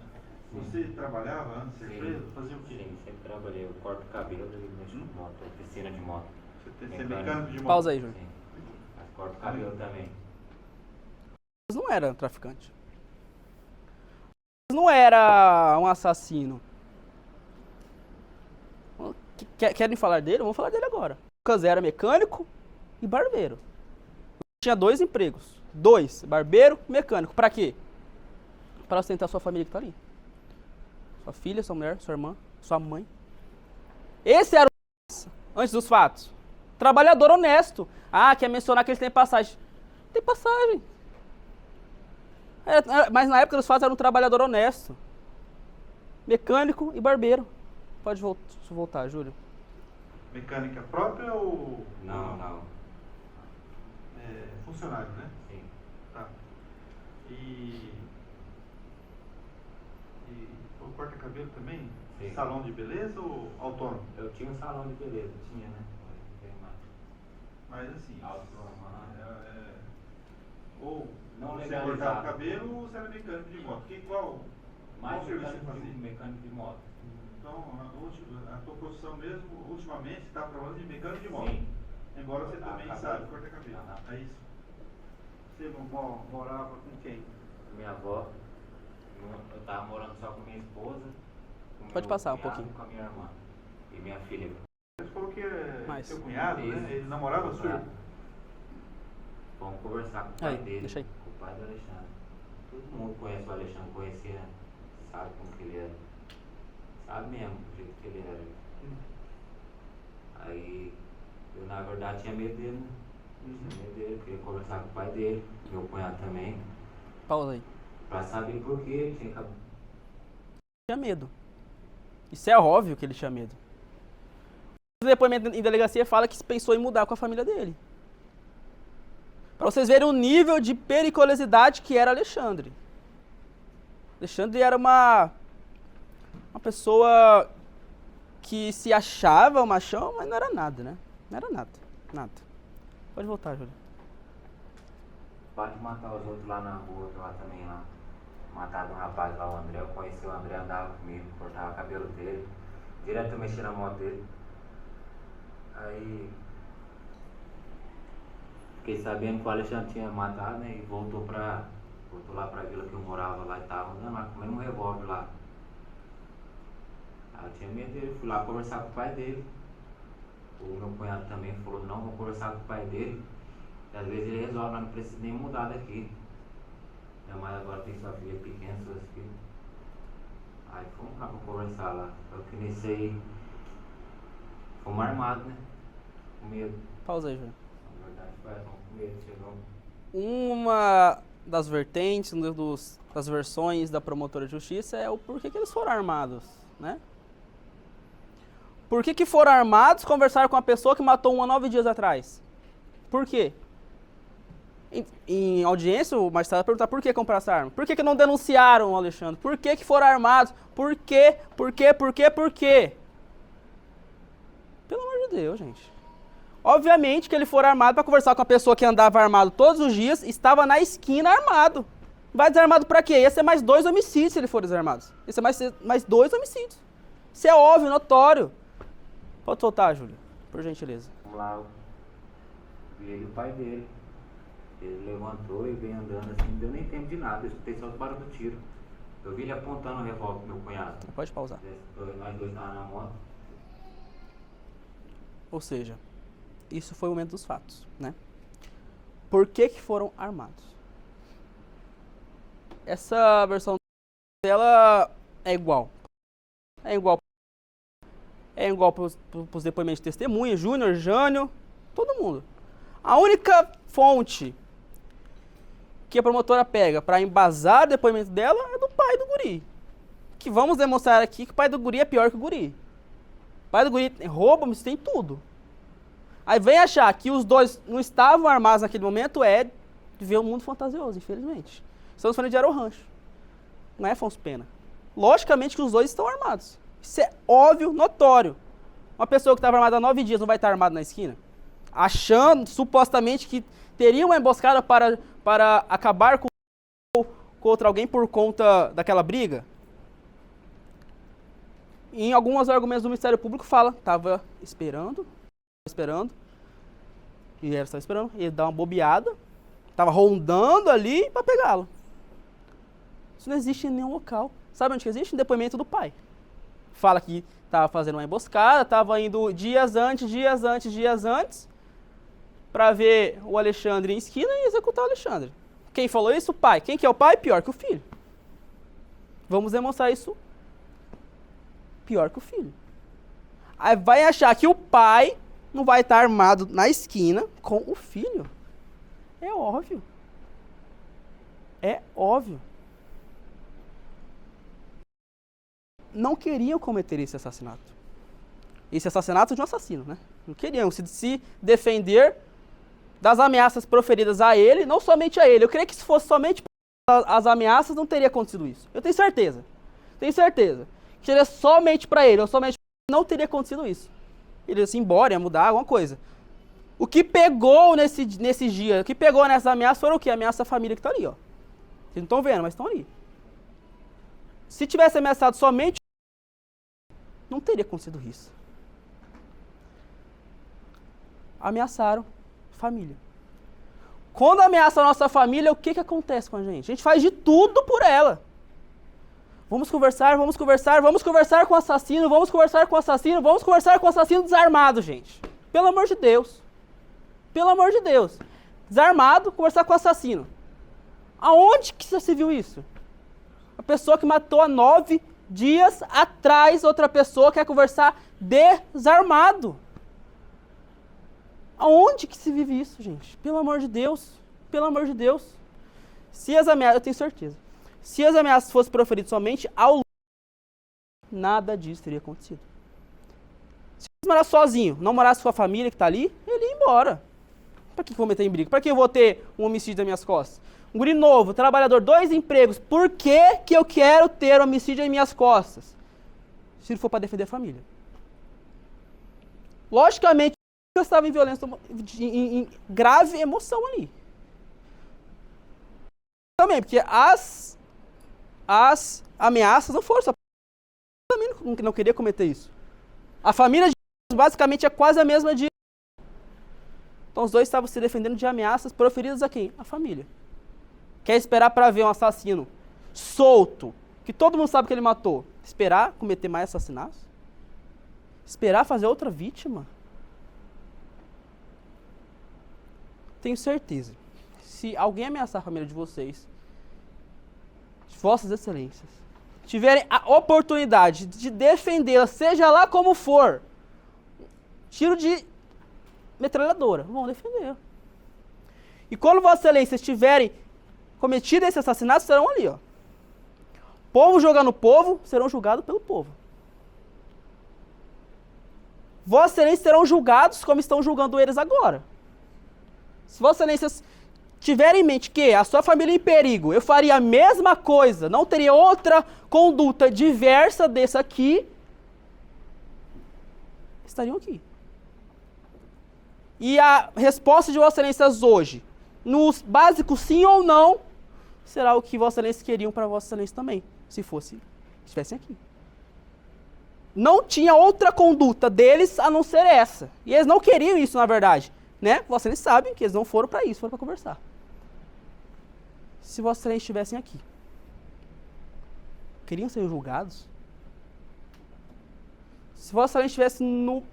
Sim. Você trabalhava antes de ser Sim. preso? Fazia o quê? Sim, sempre trabalhei. Eu corto cabelo e mexo com moto, oficina de moto. Você é mecânico de moto? Pausa aí, Júlia. Sim. Mas corto cabelo também. Eles não eram traficante. Eles não era um assassino. Querem falar dele? Vamos falar dele agora. O Lucas era mecânico e barbeiro. Tinha 2 empregos. 2, barbeiro e mecânico. Pra quê? Para sustentar sua família que tá ali. Sua filha, sua mulher, sua irmã, sua mãe. Esse era o antes dos fatos. Trabalhador honesto. Ah, quer mencionar que eles têm passagem. Tem passagem. Mas na época dos fatos era um trabalhador honesto. Mecânico e barbeiro. Pode voltar, Júlio. Mecânica própria ou... Não. É, funcionário, né? Sim. Tá. E o corta-cabelo também? Sim. Salão de beleza ou autônomo? Eu tinha um salão de beleza, tinha, né? Não tem mais. Mas assim, Autônomo. ou Não você legalizado. cortava o cabelo ou você era mecânico de moto? Qual Mais serviço você fazia? mecânico de moto. Então, a tua profissão mesmo, ultimamente, está trabalhando de mecânico de moto. Sim. Embora você também Cabelo. sabe cortar cabelo. Aham. É isso. Você morava com quem? Minha avó, eu tava morando só com minha esposa. Com Pode meu passar um cunhado, pouquinho. Com a minha irmã e minha filha. Você falou que é Mais. seu cunhado, Isso. né? Ele namorava sua irmã. Vamos conversar com o pai Aí, dele. deixa aí. Com o pai do Alexandre. Todo mundo conhece o Alexandre, conhecia, sabe como que ele era. Sabe mesmo do jeito que ele era. Aí eu na verdade tinha medo dele, né? Tinha medo dele, queria conversar com o pai dele, meu cunhado também, Pausa aí. pra saber por que ele tinha acabado. Tinha medo. Isso é óbvio que ele tinha medo. O depoimento em delegacia fala que pensou em mudar com a família dele. Para vocês verem o nível de periculosidade que era Alexandre. Alexandre era uma pessoa que se achava um machão, mas não era nada, né? Não era nada. Nada. Pode voltar, Júlio. Para de matar os outros lá na rua, lá também lá. Mataram um rapaz lá, o André. Eu conheci o André, andava comigo, cortava o cabelo dele. Direto eu mexia na moto dele. Aí fiquei sabendo que o Alexandre tinha matado, né? E voltou lá pra vila que eu morava lá e tava andando lá, comendo um revólver lá. Aí eu tinha medo dele, fui lá conversar com o pai dele. O meu cunhado também falou, não, vou conversar com o pai dele. E às vezes ele resolve, mas não precisa nem mudar daqui. Minha mãe agora tem sua filha pequena, suas filhas. Aí fomos lá pra conversar lá. Eu que iniciei. Fomos armados, né? Com medo. Pausa aí, Júlio. Na verdade, foi com Uma das vertentes, das versões da promotora de justiça é o porquê que eles foram armados, né? Por que foram armados conversaram com a pessoa que matou um há 9 dias atrás? Por quê? Em audiência, o magistrado vai perguntar por que comprar essa arma. Por que não denunciaram o Alexandre? Por que foram armados? Por quê? Por quê? Por quê? Por quê? Pelo amor de Deus, gente. Obviamente que ele for armado para conversar com a pessoa que andava armado todos os dias, estava na esquina armado. Vai desarmado para quê? Ia ser mais 2 homicídios se ele for desarmado. Ia ser mais 2 homicídios. Isso é óbvio, notório. Pode soltar, Júlia, por gentileza. Vamos lá, vi ele e o pai dele. Ele levantou e veio andando assim, não deu nem tempo de nada, eu escutei só o barulho do tiro. Eu vi ele apontando o revólver pro meu cunhado. Pode pausar. Nós dois estavam na moto. Ou seja, isso foi o momento dos fatos, né? Por que foram armados? Essa versão dela é igual. É igual para os depoimentos de testemunha, Júnior, Jânio, todo mundo. A única fonte que a promotora pega para embasar o depoimento dela é do pai do guri. Que vamos demonstrar aqui que o pai do guri é pior que o guri. O pai do guri rouba, mas tem tudo. Aí vem achar que os dois não estavam armados naquele momento é de ver um mundo fantasioso, infelizmente. Estamos falando de Aero Rancho. Não é Afonso Pena. Logicamente que os dois estão armados. Isso é óbvio, notório. Uma pessoa que estava armada há 9 dias não vai estar armada na esquina? Achando, supostamente, que teria uma emboscada para acabar com contra alguém por conta daquela briga? Em alguns argumentos do Ministério Público fala, estava esperando, e ele estava esperando, ele dá uma bobeada, estava rondando ali para pegá-lo. Isso não existe em nenhum local. Sabe onde que existe? Em depoimento do pai. Fala que estava fazendo uma emboscada, estava indo dias antes, para ver o Alexandre em esquina e executar o Alexandre. Quem falou isso? O pai. Quem que é o pai? Pior que o filho. Vamos demonstrar isso. Pior que o filho. Aí vai achar que o pai não vai estar armado na esquina com o filho. É óbvio. É óbvio. Não queriam cometer esse assassinato. Esse assassinato de um assassino, né? Não queriam se defender das ameaças proferidas a ele, não somente a ele. Eu creio que se fosse somente as ameaças, não teria acontecido isso. Eu tenho certeza. Tenho certeza. Que seria somente para ele, ou somente não teria acontecido isso. Ele ia se embora, ia mudar alguma coisa. O que pegou nesse dia, o que pegou nessas ameaças foram o quê? Ameaça da família que está ali, ó. Vocês não estão vendo, mas estão ali. Se tivesse ameaçado somente, não teria acontecido isso. Ameaçaram a família. Quando ameaça a nossa família, o que acontece com a gente? A gente faz de tudo por ela. Vamos conversar com o assassino, vamos conversar com o assassino desarmado, gente. Pelo amor de Deus. Pelo amor de Deus. Desarmado, conversar com o assassino. Aonde que você viu isso? A pessoa que matou há 9 dias atrás, outra pessoa quer conversar desarmado. Aonde que se vive isso, gente? Pelo amor de Deus. Pelo amor de Deus. Se as ameaças, eu tenho certeza. Se as ameaças fossem proferidas somente ao nada disso teria acontecido. Se ele morasse sozinho, não morasse com a família que está ali, ele ia embora. Para que eu vou meter em briga? Para que eu vou ter um homicídio nas minhas costas? Um guri novo, trabalhador, 2 empregos. Por que eu quero ter um homicídio em minhas costas? Se ele for para defender a família. Logicamente, eu estava em violência, em grave emoção ali. Também, porque as ameaças não foram só. Eu também não queria cometer isso. A família de Jesus basicamente é quase a mesma de. Então os dois estavam se defendendo de ameaças proferidas a quem? A família. Quer esperar para ver um assassino solto, que todo mundo sabe que ele matou, esperar cometer mais assassinatos? Esperar fazer outra vítima? Tenho certeza. Se alguém ameaçar a família de vocês, de vossas excelências, tiverem a oportunidade de defendê-la, seja lá como for, tiro de metralhadora, vão defender. E quando Vossa Excelências tiverem cometido esse assassinato, serão ali, ó. Povo jogando povo, serão julgados pelo povo. Vossa Excelências serão julgados como estão julgando eles agora. Se Vossa Excelências tiverem em mente que a sua família é em perigo, eu faria a mesma coisa, não teria outra conduta diversa dessa aqui, estariam aqui. E a resposta de Vossa Excelências hoje, nos básicos sim ou não, será o que Vossa Excelências queriam para Vossa Excelência também, se estivessem aqui. Não tinha outra conduta deles a não ser essa. E eles não queriam isso, na verdade. Né? Vossa Excelência sabem que eles não foram para isso, foram para conversar. Se Vossa Excelência estivessem aqui, queriam ser julgados? Se Vossa Excelência estivesse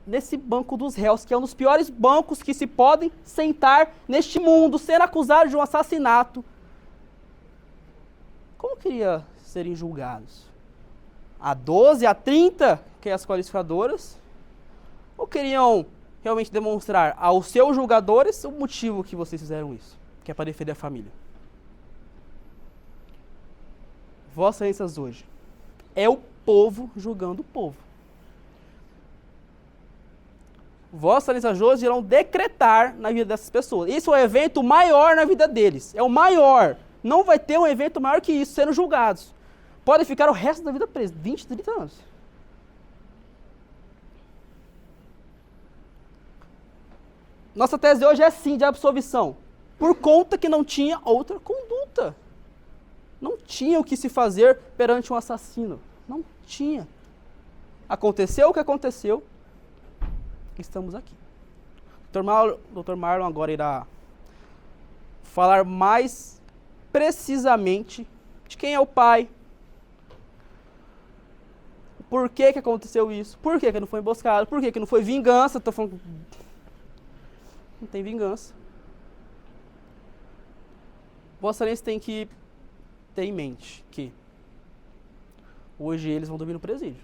nesse banco dos réus, que é um dos piores bancos que se podem sentar neste mundo, sendo acusado de um assassinato, como queria serem julgados? A 12, a 30, que é as qualificadoras? Ou queriam realmente demonstrar aos seus julgadores o motivo que vocês fizeram isso, que é para defender a família? Vossas Excelências hoje é o povo julgando o povo. Vossas Excelências hoje irão decretar na vida dessas pessoas. Isso é o evento maior na vida deles. É o maior. Não vai ter um evento maior que isso, sendo julgados. Podem ficar o resto da vida presos, 20, 30 anos. Nossa tese hoje é sim de absolvição, por conta que não tinha outra conduta. Não tinha o que se fazer perante um assassino. Não tinha. Aconteceu o que aconteceu. Estamos aqui. Dr. Marlon agora irá falar mais precisamente de quem é o pai, por que que aconteceu isso, por que que não foi emboscado, por que que não foi vingança. Tô falando, não tem vingança. Vossa Excelência tem que ter em mente que hoje eles vão dormir no presídio.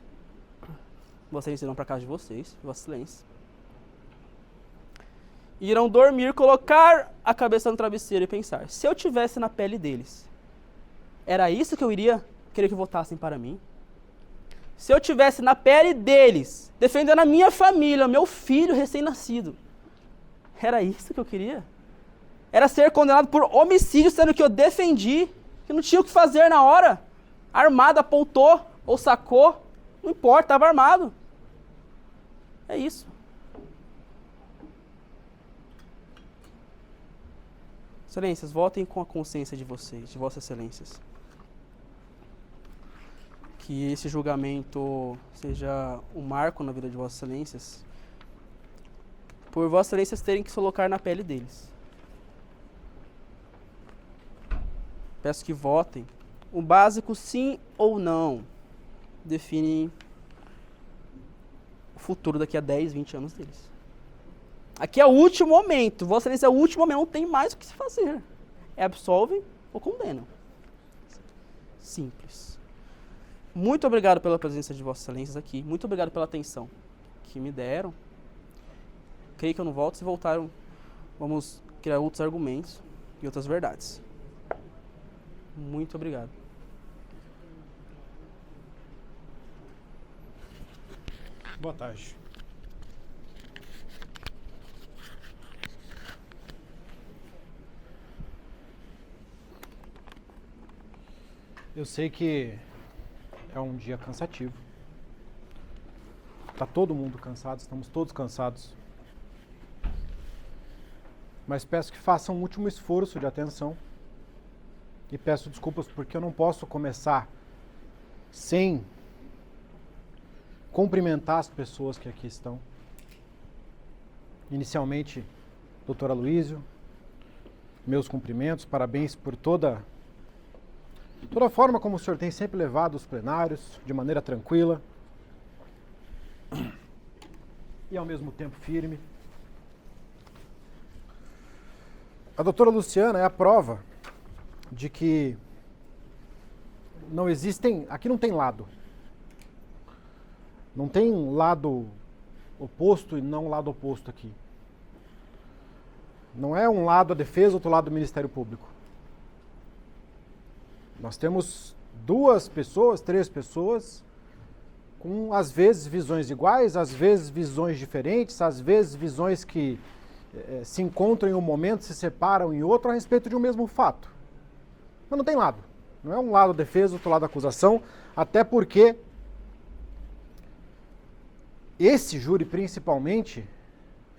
Vossa Excelência irão para casa de vocês, Vossa Excelência. Irão dormir, colocar a cabeça no travesseiro e pensar, se eu tivesse na pele deles, era isso que eu iria querer que votassem para mim? Se eu tivesse na pele deles, defendendo a minha família, meu filho recém-nascido, era isso que eu queria? Era ser condenado por homicídio, sendo que eu defendi, que não tinha o que fazer na hora. Armado, apontou ou sacou, não importa, estava armado. É isso. Excelências, votem com a consciência de vocês, de Vossas Excelências. Que esse julgamento seja um marco na vida de Vossas Excelências, por Vossas Excelências terem que se colocar na pele deles. Peço que votem. O básico, sim ou não, define o futuro daqui a 10, 20 anos deles. Aqui é o último momento. Vossa Excelência é o último momento, não tem mais o que se fazer. É absolvem ou condenam. Simples. Muito obrigado pela presença de Vossas Excelências aqui. Muito obrigado pela atenção que me deram. Creio que eu não volto. Se voltaram, vamos criar outros argumentos e outras verdades. Muito obrigado. Boa tarde. Eu sei que é um dia cansativo. Tá todo mundo cansado, estamos todos cansados. Mas peço que façam um último esforço de atenção. E peço desculpas porque eu não posso começar sem cumprimentar as pessoas que aqui estão. Inicialmente, Dr. Aloísio, meus cumprimentos, parabéns por toda a forma como o senhor tem sempre levado os plenários, de maneira tranquila e ao mesmo tempo firme. A doutora Luciana é a prova de que não existem, aqui não tem lado. Não tem lado oposto e não lado oposto aqui. Não é um lado a defesa, outro lado o Ministério Público. Nós temos 2 pessoas, 3 pessoas, com às vezes visões iguais, às vezes visões diferentes, às vezes visões que se encontram em um momento, se separam em outro a respeito de um mesmo fato. Mas não tem lado. Não é um lado a defesa, outro lado a acusação, até porque esse júri, principalmente,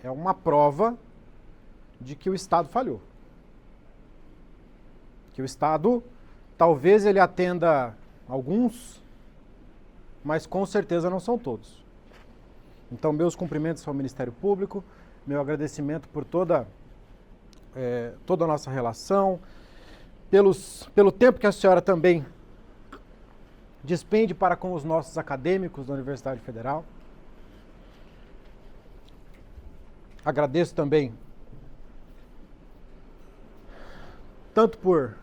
é uma prova de que o Estado falhou. Que o Estado, talvez ele atenda alguns, mas com certeza não são todos. Então, meus cumprimentos ao Ministério Público, meu agradecimento por toda a nossa relação, pelo tempo que a senhora também despende para com os nossos acadêmicos da Universidade Federal. Agradeço também tanto por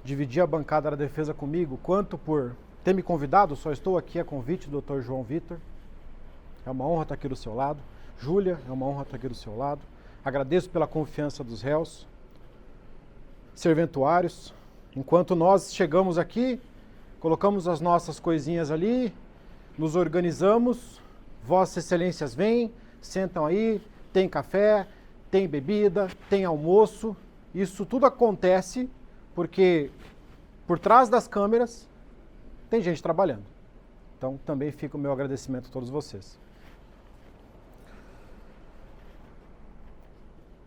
dividir a bancada da defesa comigo, quanto por ter me convidado. Só estou aqui a convite do Dr. João Vitor. É uma honra estar aqui do seu lado. Júlia, é uma honra estar aqui do seu lado. Agradeço pela confiança dos réus, serventuários. Enquanto nós chegamos aqui, colocamos as nossas coisinhas ali, nos organizamos, Vossas Excelências vêm, sentam aí, tem café, tem bebida, tem almoço. Isso tudo acontece porque por trás das câmeras tem gente trabalhando. Então também fica o meu agradecimento a todos vocês.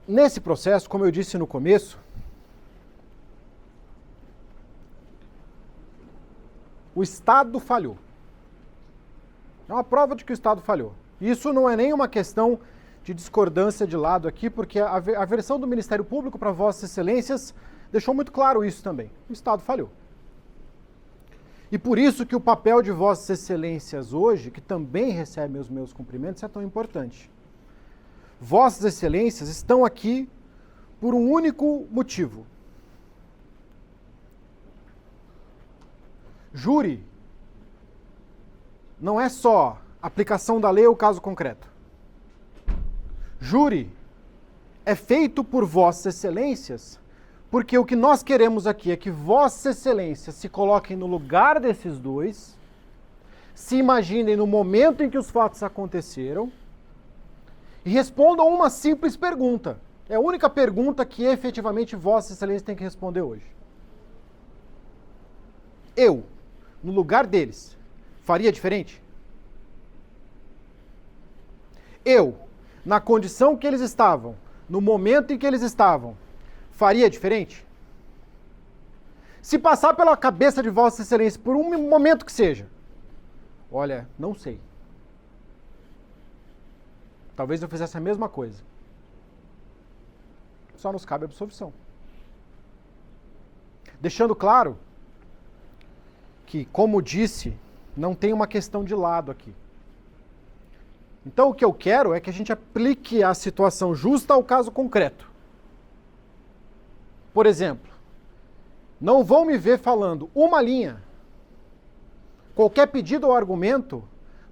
Nesse processo, como eu disse no começo, o Estado falhou. É uma prova de que o Estado falhou. Isso não é nenhuma questão de discordância de lado aqui, porque a versão do Ministério Público para Vossas Excelências deixou muito claro isso também. O Estado falhou. E por isso que o papel de Vossas Excelências hoje, que também recebe os meus cumprimentos, é tão importante. Vossas Excelências estão aqui por um único motivo. Júri não é só aplicação da lei ou caso concreto. Júri é feito por Vossas Excelências porque o que nós queremos aqui é que Vossas Excelências se coloquem no lugar desses dois, se imaginem no momento em que os fatos aconteceram e respondam uma simples pergunta. É a única pergunta que efetivamente Vossas Excelências têm que responder hoje. Eu, no lugar deles, faria diferente? Eu, na condição que eles estavam, no momento em que eles estavam, faria diferente? Se passar pela cabeça de Vossa Excelência por um momento que seja, olha, não sei. Talvez eu fizesse a mesma coisa. Só nos cabe absolvição. Deixando claro que, como disse, não tem uma questão de lado aqui. Então o que eu quero é que a gente aplique a situação justa ao caso concreto. Por exemplo, não vão me ver falando uma linha, qualquer pedido ou argumento,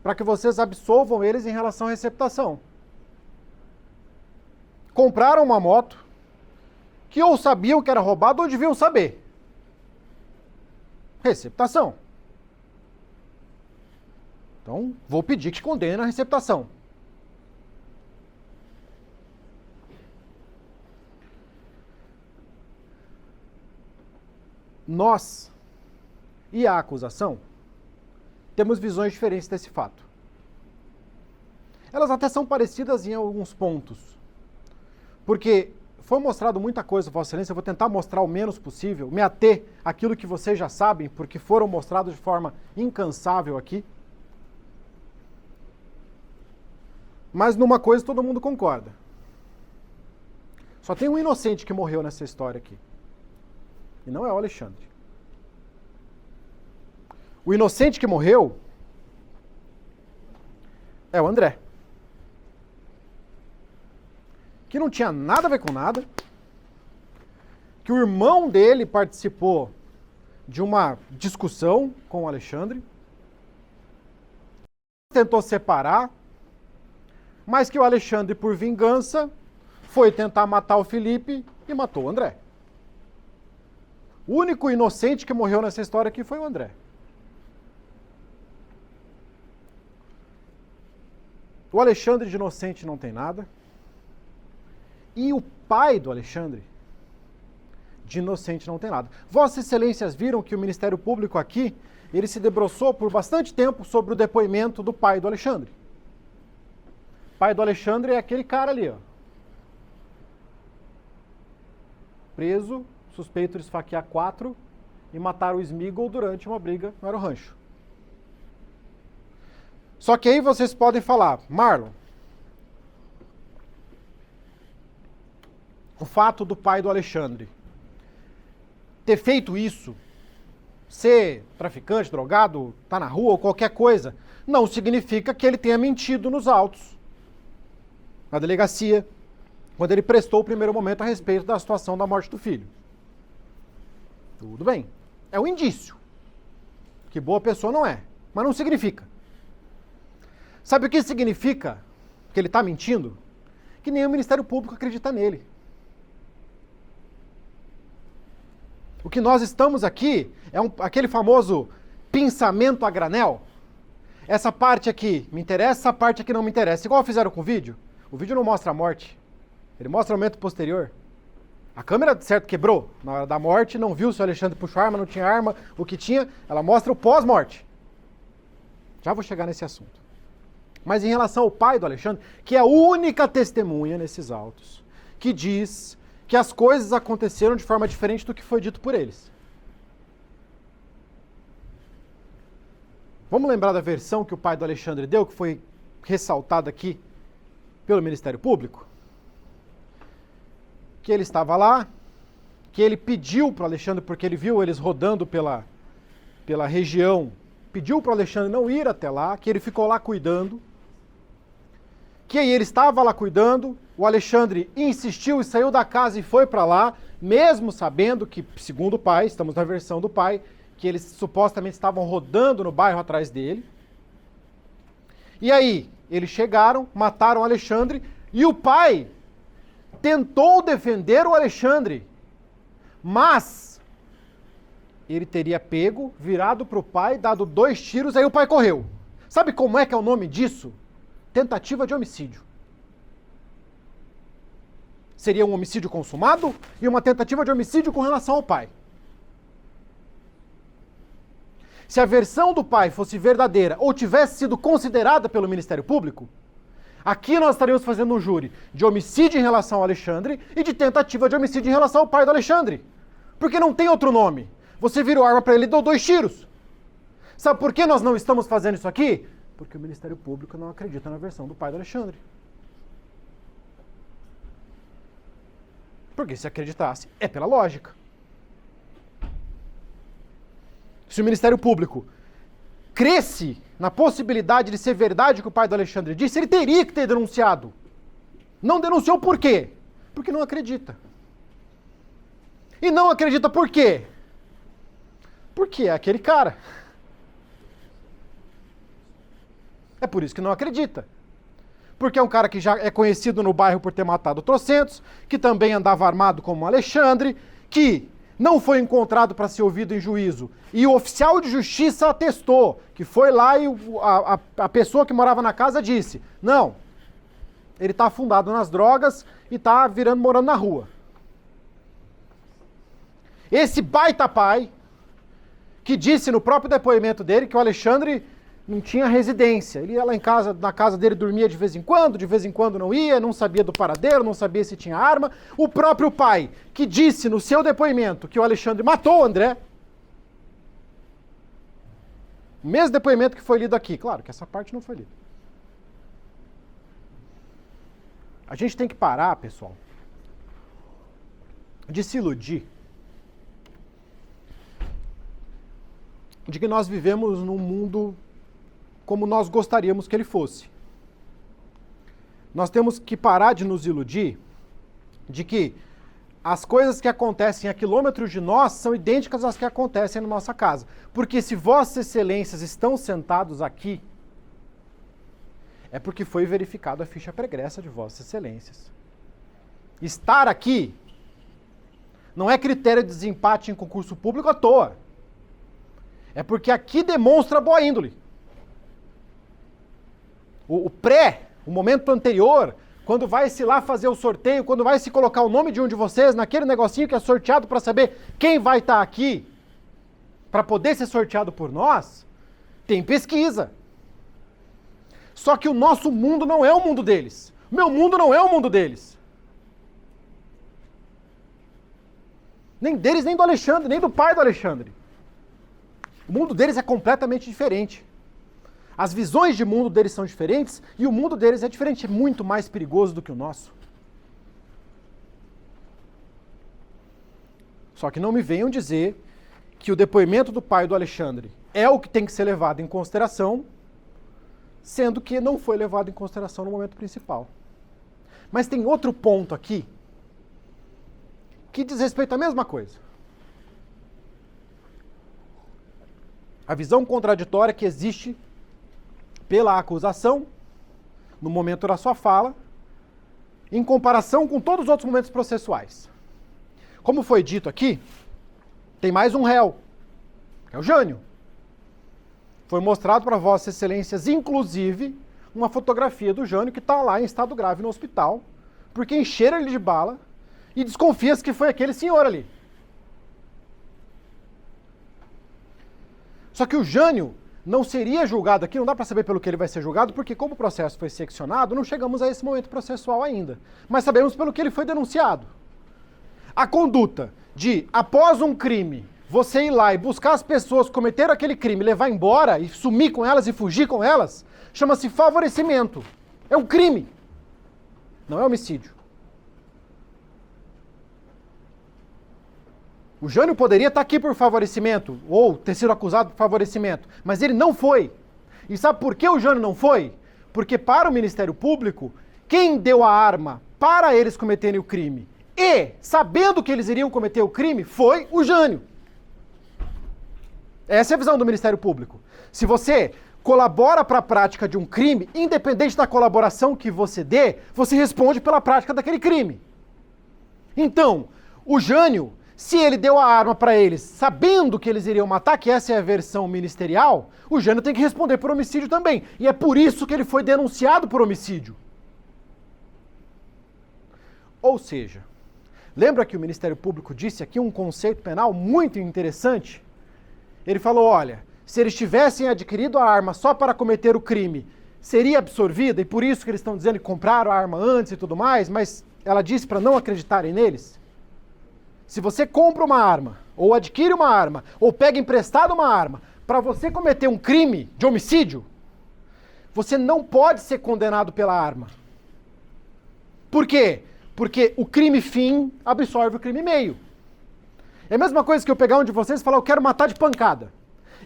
para que vocês absolvam eles em relação à receptação. Compraram uma moto que ou sabiam que era roubada ou deviam saber. Receptação. Então, vou pedir que condenem a receptação. Nós e a acusação temos visões diferentes desse fato. Elas até são parecidas em alguns pontos. Porque foi mostrado muita coisa, Vossa Excelência, eu vou tentar mostrar o menos possível, me ater àquilo que vocês já sabem, porque foram mostrados de forma incansável aqui. Mas numa coisa todo mundo concorda. Só tem um inocente que morreu nessa história aqui. E não é o Alexandre. O inocente que morreu é o André. Que não tinha nada a ver com nada. Que o irmão dele participou de uma discussão com o Alexandre. Tentou separar. Mas que o Alexandre, por vingança, foi tentar matar o Felipe e matou o André. O único inocente que morreu nessa história aqui foi o André. O Alexandre de inocente não tem nada. E o pai do Alexandre de inocente não tem nada. Vossas Excelências viram que o Ministério Público aqui, ele se debruçou por bastante tempo sobre o depoimento do pai do Alexandre. O pai do Alexandre é aquele cara ali, ó. Preso, suspeito de esfaquear 4 e matar o Smigol durante uma briga no Aerorancho. Só que aí vocês podem falar, Marlon, o fato do pai do Alexandre ter feito isso, ser traficante, drogado, tá na rua ou qualquer coisa, não significa que ele tenha mentido nos autos, na delegacia, quando ele prestou o primeiro momento a respeito da situação da morte do filho. Tudo bem. É um indício. Que boa pessoa não é, mas não significa. Sabe o que significa que ele está mentindo? Que nem o Ministério Público acredita nele. O que nós estamos aqui é aquele famoso pensamento a granel. Essa parte aqui me interessa, essa parte aqui não me interessa. Igual fizeram com o vídeo. O vídeo não mostra a morte. Ele mostra o momento posterior. A câmera, certo, quebrou. Na hora da morte, não viu se o Alexandre puxou arma, não tinha arma, o que tinha. Ela mostra o pós-morte. Já vou chegar nesse assunto. Mas em relação ao pai do Alexandre, que é a única testemunha nesses autos, que diz que as coisas aconteceram de forma diferente do que foi dito por eles. Vamos lembrar da versão que o pai do Alexandre deu, que foi ressaltada aqui pelo Ministério Público? Que ele estava lá, que ele pediu para o Alexandre, porque ele viu eles rodando pela região, pediu para o Alexandre não ir até lá, que ele ficou lá cuidando, que aí ele estava lá cuidando, o Alexandre insistiu e saiu da casa e foi para lá, mesmo sabendo que, segundo o pai, estamos na versão do pai, que eles supostamente estavam rodando no bairro atrás dele. E aí, eles chegaram, mataram o Alexandre, e o pai tentou defender o Alexandre, mas ele teria pego, virado para o pai, dado 2 tiros, aí o pai correu. Sabe como é que é o nome disso? Tentativa de homicídio. Seria um homicídio consumado e uma tentativa de homicídio com relação ao pai. Se a versão do pai fosse verdadeira ou tivesse sido considerada pelo Ministério Público, aqui nós estaríamos fazendo um júri de homicídio em relação ao Alexandre e de tentativa de homicídio em relação ao pai do Alexandre. Porque não tem outro nome. Você virou arma para ele e deu 2 tiros. Sabe por que nós não estamos fazendo isso aqui? Porque o Ministério Público não acredita na versão do pai do Alexandre. Porque se acreditasse, é pela lógica. Se o Ministério Público cresce na possibilidade de ser verdade o que o pai do Alexandre disse, ele teria que ter denunciado. Não denunciou por quê? Porque não acredita. E não acredita por quê? Porque é aquele cara. É por isso que não acredita. Porque é um cara que já é conhecido no bairro por ter matado trocentos, que também andava armado como Alexandre, que não foi encontrado para ser ouvido em juízo. E o oficial de justiça atestou, que foi lá e a pessoa que morava na casa disse, não, ele está afundado nas drogas e está morando na rua. Esse baita pai, que disse no próprio depoimento dele que o Alexandre não tinha residência. Ele ia lá na casa dele, dormia de vez em quando não ia, não sabia do paradeiro, não sabia se tinha arma. O próprio pai, que disse no seu depoimento que o Alexandre matou o André. O mesmo depoimento que foi lido aqui. Claro que essa parte não foi lida. A gente tem que parar, pessoal, de se iludir de que nós vivemos num mundo como nós gostaríamos que ele fosse. Nós temos que parar de nos iludir de que as coisas que acontecem a quilômetros de nós são idênticas às que acontecem na nossa casa. Porque se Vossas Excelências estão sentados aqui, é porque foi verificada a ficha pregressa de Vossas Excelências. estar aqui não é critério de desempate em concurso público à toa. É porque aqui demonstra boa índole. O momento anterior, quando vai se lá fazer o sorteio, quando vai se colocar o nome de um de vocês naquele negocinho que é sorteado para saber quem vai estar aqui, para poder ser sorteado por nós, tem pesquisa. Só que o nosso mundo não é o mundo deles. O meu mundo não é o mundo deles. Nem deles, nem do Alexandre, nem do pai do Alexandre. O mundo deles é completamente diferente. As visões de mundo deles são diferentes e o mundo deles é diferente, é muito mais perigoso do que o nosso. Só que não me venham dizer que o depoimento do pai do Alexandre é o que tem que ser levado em consideração, sendo que não foi levado em consideração no momento principal. Mas tem outro ponto aqui que diz respeito à mesma coisa. A visão contraditória que existe pela acusação, no momento da sua fala, em comparação com todos os outros momentos processuais. Como foi dito aqui, tem mais um réu, que é o Jânio. Foi mostrado para Vossas Excelências, inclusive, uma fotografia do Jânio que está lá em estado grave no hospital, porque encheram ele de bala e desconfia-se que foi aquele senhor ali. Só que o Jânio não seria julgado aqui, não dá para saber pelo que ele vai ser julgado, porque como o processo foi seccionado, não chegamos a esse momento processual ainda. Mas sabemos pelo que ele foi denunciado. A conduta de, após um crime, você ir lá e buscar as pessoas que cometeram aquele crime, levar embora e sumir com elas e fugir com elas, chama-se favorecimento. É um crime. Não é homicídio. O Jânio poderia estar aqui por favorecimento, ou ter sido acusado por favorecimento, mas ele não foi. E sabe por que o Jânio não foi? Porque para o Ministério Público, quem deu a arma para eles cometerem o crime e, sabendo que eles iriam cometer o crime, foi o Jânio. Essa é a visão do Ministério Público. Se você colabora para a prática de um crime, independente da colaboração que você dê, você responde pela prática daquele crime. Então, o Jânio, se ele deu a arma para eles, sabendo que eles iriam matar, que essa é a versão ministerial, o Jânio tem que responder por homicídio também. E é por isso que ele foi denunciado por homicídio. Ou seja, lembra que o Ministério Público disse aqui um conceito penal muito interessante? Ele falou, olha, se eles tivessem adquirido a arma só para cometer o crime, seria absorvida, e por isso que eles estão dizendo que compraram a arma antes e tudo mais, mas ela disse para não acreditarem neles. Se você compra uma arma, ou adquire uma arma, ou pega emprestado uma arma, para você cometer um crime de homicídio, você não pode ser condenado pela arma. Por quê? Porque o crime fim absorve o crime meio. É a mesma coisa que eu pegar um de vocês e falar, eu quero matar de pancada.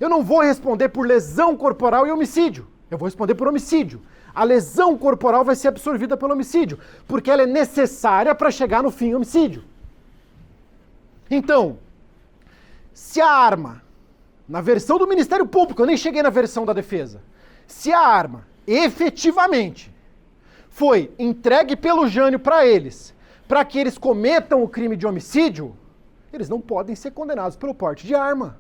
Eu não vou responder por lesão corporal e homicídio. Eu vou responder por homicídio. A lesão corporal vai ser absorvida pelo homicídio, porque ela é necessária para chegar no fim homicídio. Então, se a arma, na versão do Ministério Público, eu nem cheguei na versão da defesa, se a arma efetivamente foi entregue pelo Jânio para eles, para que eles cometam o crime de homicídio, eles não podem ser condenados pelo porte de arma.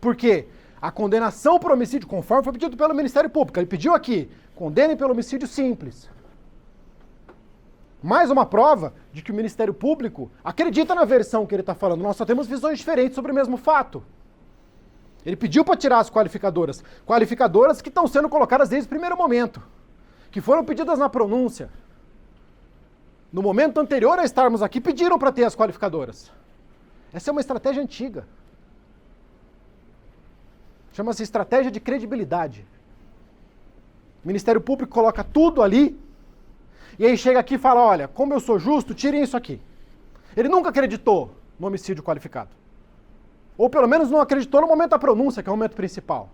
Por quê? A condenação por homicídio, conforme foi pedido pelo Ministério Público, ele pediu aqui, condenem pelo homicídio simples. Mais uma prova de que o Ministério Público acredita na versão que ele está falando. Nós só temos visões diferentes sobre o mesmo fato. Ele pediu para tirar as qualificadoras. Qualificadoras que estão sendo colocadas desde o primeiro momento. Que foram pedidas na pronúncia. No momento anterior a estarmos aqui, pediram para ter as qualificadoras. Essa é uma estratégia antiga. Chama-se estratégia de credibilidade. O Ministério Público coloca tudo ali, e aí chega aqui e fala, olha, como eu sou justo, tirem isso aqui. Ele nunca acreditou no homicídio qualificado. Ou pelo menos não acreditou no momento da pronúncia, que é o momento principal.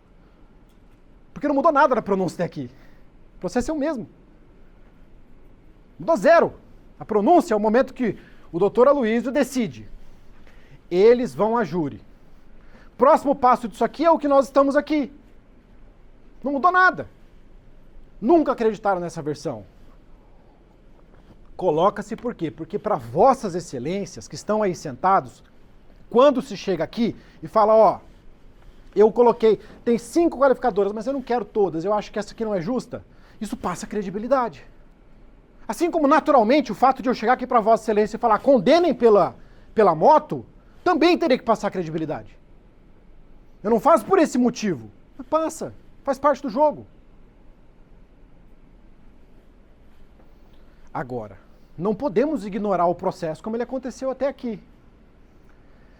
Porque não mudou nada na pronúncia até aqui. O processo é o mesmo. Mudou zero. A pronúncia é o momento que o doutor Aloysio decide. Eles vão a júri. Próximo passo disso aqui é o que nós estamos aqui. Não mudou nada. Nunca acreditaram nessa versão. Coloca-se por quê? Porque para vossas excelências que estão aí sentados, quando se chega aqui e fala, ó, eu coloquei, tem 5 qualificadoras, mas eu não quero todas, eu acho que essa aqui não é justa, isso passa credibilidade. Assim como naturalmente o fato de eu chegar aqui para vossa excelência e falar condenem pela moto, também teria que passar credibilidade. Eu não faço por esse motivo, mas passa, faz parte do jogo. Agora, não podemos ignorar o processo como ele aconteceu até aqui.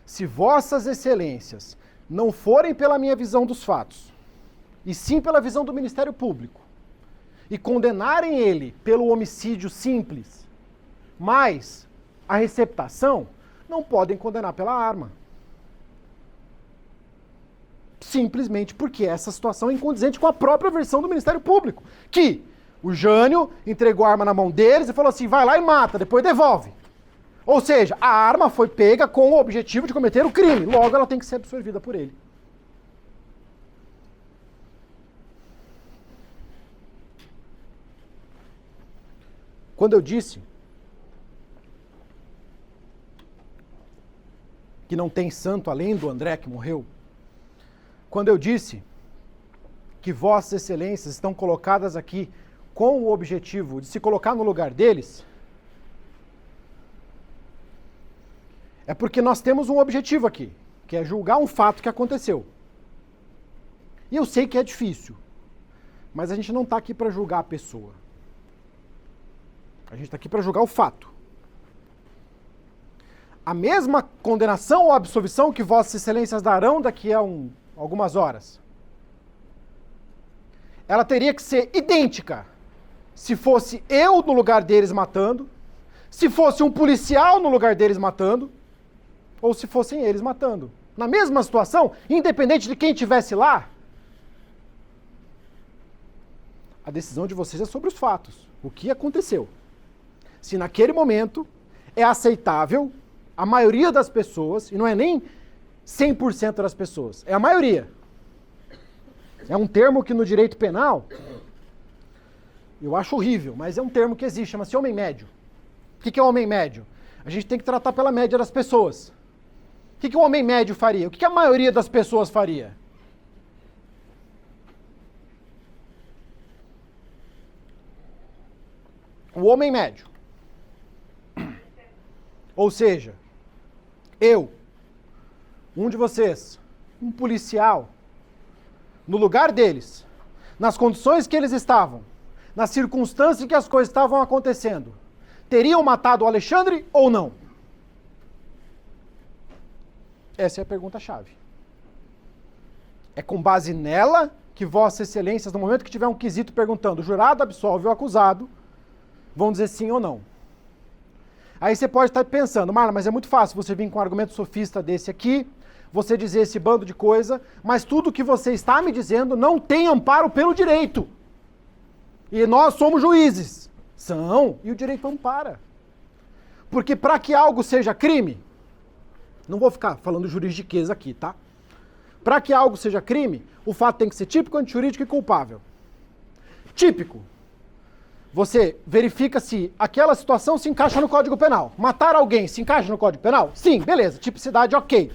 Se vossas excelências não forem pela minha visão dos fatos, e sim pela visão do Ministério Público, e condenarem ele pelo homicídio simples, mas a receptação, não podem condenar pela arma. Simplesmente porque essa situação é incondizente com a própria versão do Ministério Público, que o Jânio entregou a arma na mão deles e falou assim, vai lá e mata, depois devolve. Ou seja, a arma foi pega com o objetivo de cometer o crime, logo ela tem que ser absorvida por ele. Quando eu disse que não tem santo além do André que morreu, quando eu disse que vossas excelências estão colocadas aqui com o objetivo de se colocar no lugar deles, é porque nós temos um objetivo aqui, que é julgar um fato que aconteceu. E eu sei que é difícil, mas a gente não está aqui para julgar a pessoa. A gente está aqui para julgar o fato. A mesma condenação ou absolvição que vossas excelências darão daqui a algumas horas, ela teria que ser idêntica se fosse eu no lugar deles matando, se fosse um policial no lugar deles matando, ou se fossem eles matando. Na mesma situação, independente de quem estivesse lá, a decisão de vocês é sobre os fatos. O que aconteceu? Se naquele momento é aceitável, a maioria das pessoas, e não é nem 100% das pessoas, é a maioria. É um termo que no direito penal, eu acho horrível, mas é um termo que existe, chama-se homem médio. O que é homem médio? A gente tem que tratar pela média das pessoas. O que o homem médio faria? O que a maioria das pessoas faria? O homem médio. Ou seja, eu, um de vocês, um policial, no lugar deles, nas condições que eles estavam, nas circunstâncias em que as coisas estavam acontecendo, teriam matado o Alexandre ou não? Essa é a pergunta-chave. É com base nela que vossas excelências, no momento que tiver um quesito perguntando, o jurado absolve o acusado, vão dizer sim ou não. Aí você pode estar pensando, Marlon, mas é muito fácil você vir com um argumento sofista desse aqui, você dizer esse bando de coisa, mas tudo que você está me dizendo não tem amparo pelo direito. E nós somos juízes. São, e o direito ampara. Porque para que algo seja crime, não vou ficar falando juridiquês aqui, tá? Para que algo seja crime, o fato tem que ser típico, antijurídico e culpável. Típico. Você verifica se aquela situação se encaixa no Código Penal. Matar alguém se encaixa no Código Penal? Sim, beleza. Tipicidade, ok.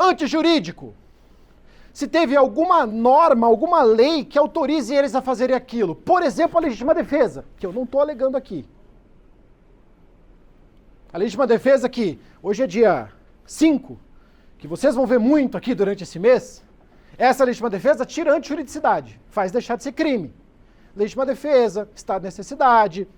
Antijurídico. Se teve alguma norma, alguma lei que autorize eles a fazerem aquilo. Por exemplo, a legítima defesa, que eu não estou alegando aqui. A legítima defesa que hoje é dia 5, que vocês vão ver muito aqui durante esse mês, essa legítima defesa tira a antijuridicidade, faz deixar de ser crime. Legítima defesa, estado de necessidade,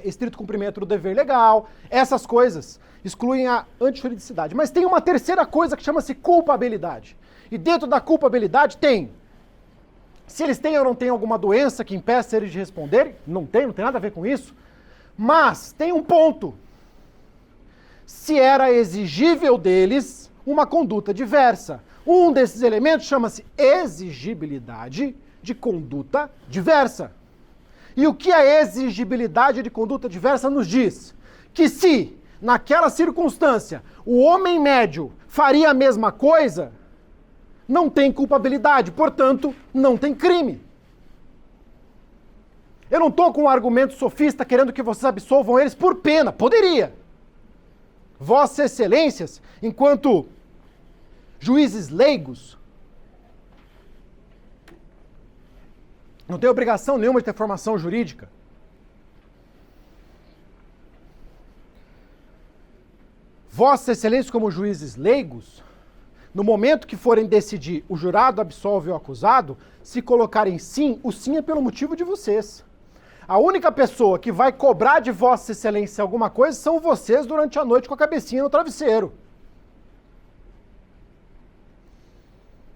estrito cumprimento do dever legal, essas coisas excluem a antijuridicidade. Mas tem uma terceira coisa que chama-se culpabilidade. E dentro da culpabilidade tem, se eles têm ou não têm alguma doença que impeça eles de responderem, não tem nada a ver com isso, mas tem um ponto. Se era exigível deles uma conduta diversa. Um desses elementos chama-se exigibilidade de conduta diversa. E o que a exigibilidade de conduta diversa nos diz? Que se, naquela circunstância, o homem médio faria a mesma coisa, não tem culpabilidade, portanto, não tem crime. Eu não estou com um argumento sofista querendo que vocês absolvam eles por pena. Poderia. Vossas Excelências, enquanto juízes leigos, não tem obrigação nenhuma de ter formação jurídica. Vossas Excelências, como juízes leigos, no momento que forem decidir o jurado absolve o acusado, se colocarem sim, o sim é pelo motivo de vocês. A única pessoa que vai cobrar de Vossa Excelência alguma coisa são vocês durante a noite com a cabecinha no travesseiro.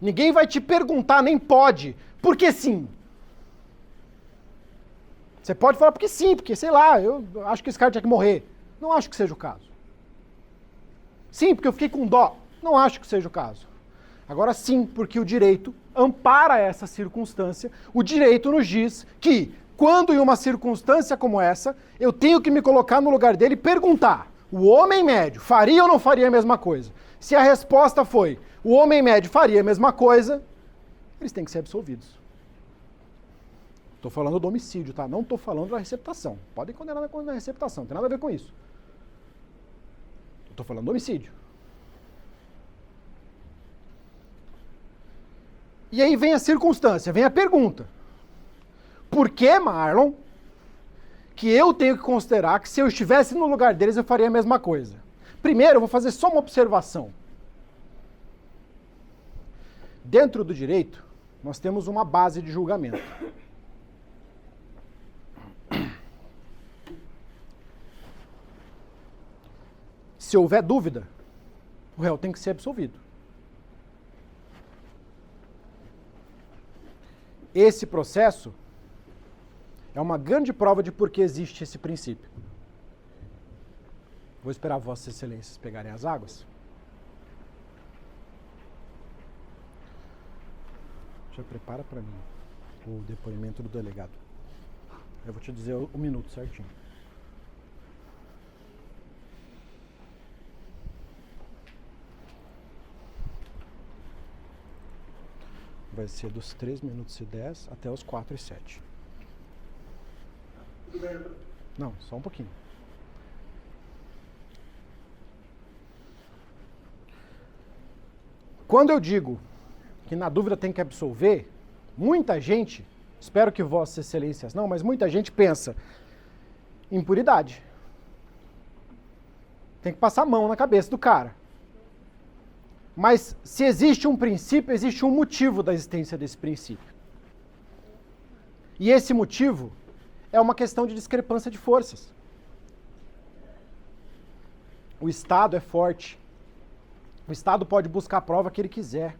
Ninguém vai te perguntar, nem pode, por que sim? Você pode falar porque sim, porque sei lá, eu acho que esse cara tinha que morrer. Não acho que seja o caso. Sim, porque eu fiquei com dó. Não acho que seja o caso. Agora sim, porque o direito ampara essa circunstância, o direito nos diz que, quando em uma circunstância como essa, eu tenho que me colocar no lugar dele e perguntar, o homem médio faria ou não faria a mesma coisa? Se a resposta foi, o homem médio faria a mesma coisa, eles têm que ser absolvidos. Estou falando do homicídio, tá? Não estou falando da receptação. Podem condenar na receptação, não tem nada a ver com isso. Estou falando do homicídio. E aí vem a circunstância, vem a pergunta. Por que, Marlon, que eu tenho que considerar que se eu estivesse no lugar deles eu faria a mesma coisa? Primeiro, eu vou fazer só uma observação. Dentro do direito, nós temos uma base de julgamento. Se houver dúvida, o réu tem que ser absolvido. Esse processo é uma grande prova de por que existe esse princípio. Vou esperar Vossas Excelências pegarem as águas. Já prepara para mim o depoimento do delegado. Eu vou te dizer o minuto certinho. Vai ser dos 3 minutos e 10 até os 4 e 7. Não, só um pouquinho. Quando eu digo que na dúvida tem que absolver, muita gente, espero que Vossas Excelências não, mas muita gente pensa impuridade. Tem que passar a mão na cabeça do cara. Mas se existe um princípio, existe um motivo da existência desse princípio. E esse motivo é uma questão de discrepância de forças. O Estado é forte. O Estado pode buscar a prova que ele quiser.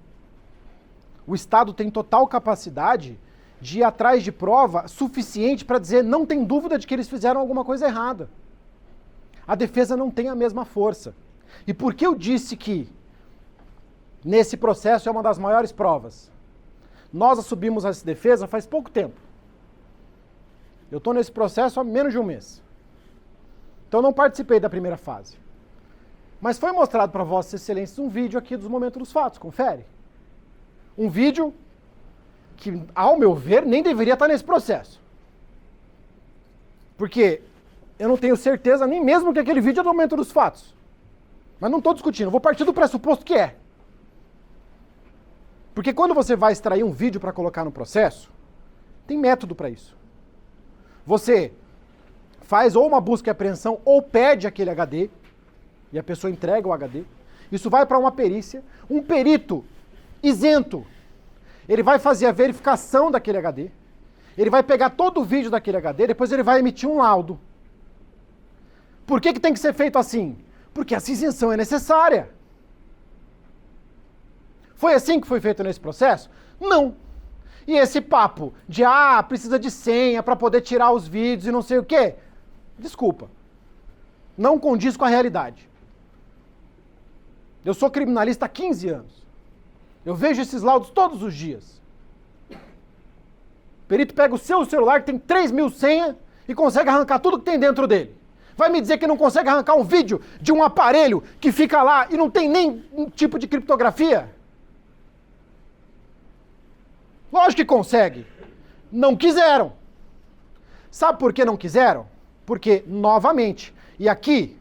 O Estado tem total capacidade de ir atrás de prova suficiente para dizer não tem dúvida de que eles fizeram alguma coisa errada. A defesa não tem a mesma força. E por que eu disse que nesse processo é uma das maiores provas? Nós assumimos essa defesa faz pouco tempo. Eu estou nesse processo há menos de um mês. Então não participei da primeira fase. Mas foi mostrado para Vossas Excelências um vídeo aqui dos momentos dos fatos, confere. Um vídeo que, ao meu ver, nem deveria estar nesse processo. Porque eu não tenho certeza nem mesmo que aquele vídeo é do momento dos fatos. Mas não estou discutindo, vou partir do pressuposto que é. Porque quando você vai extrair um vídeo para colocar no processo, tem método para isso. Você faz ou uma busca e apreensão ou pede aquele HD, e a pessoa entrega o HD. Isso vai para uma perícia. Um perito isento, ele vai fazer a verificação daquele HD, ele vai pegar todo o vídeo daquele HD, depois ele vai emitir um laudo. Por que tem que ser feito assim? Porque essa isenção é necessária. Foi assim que foi feito nesse processo? Não. E esse papo de, precisa de senha para poder tirar os vídeos e não sei o quê? Desculpa. Não condiz com a realidade. Eu sou criminalista há 15 anos. Eu vejo esses laudos todos os dias. O perito pega o seu celular, que tem 3.000 senhas, e consegue arrancar tudo que tem dentro dele. Vai me dizer que não consegue arrancar um vídeo de um aparelho que fica lá e não tem nem um tipo de criptografia? Lógico que consegue. Não quiseram. Sabe por que não quiseram? Porque, novamente, e aqui,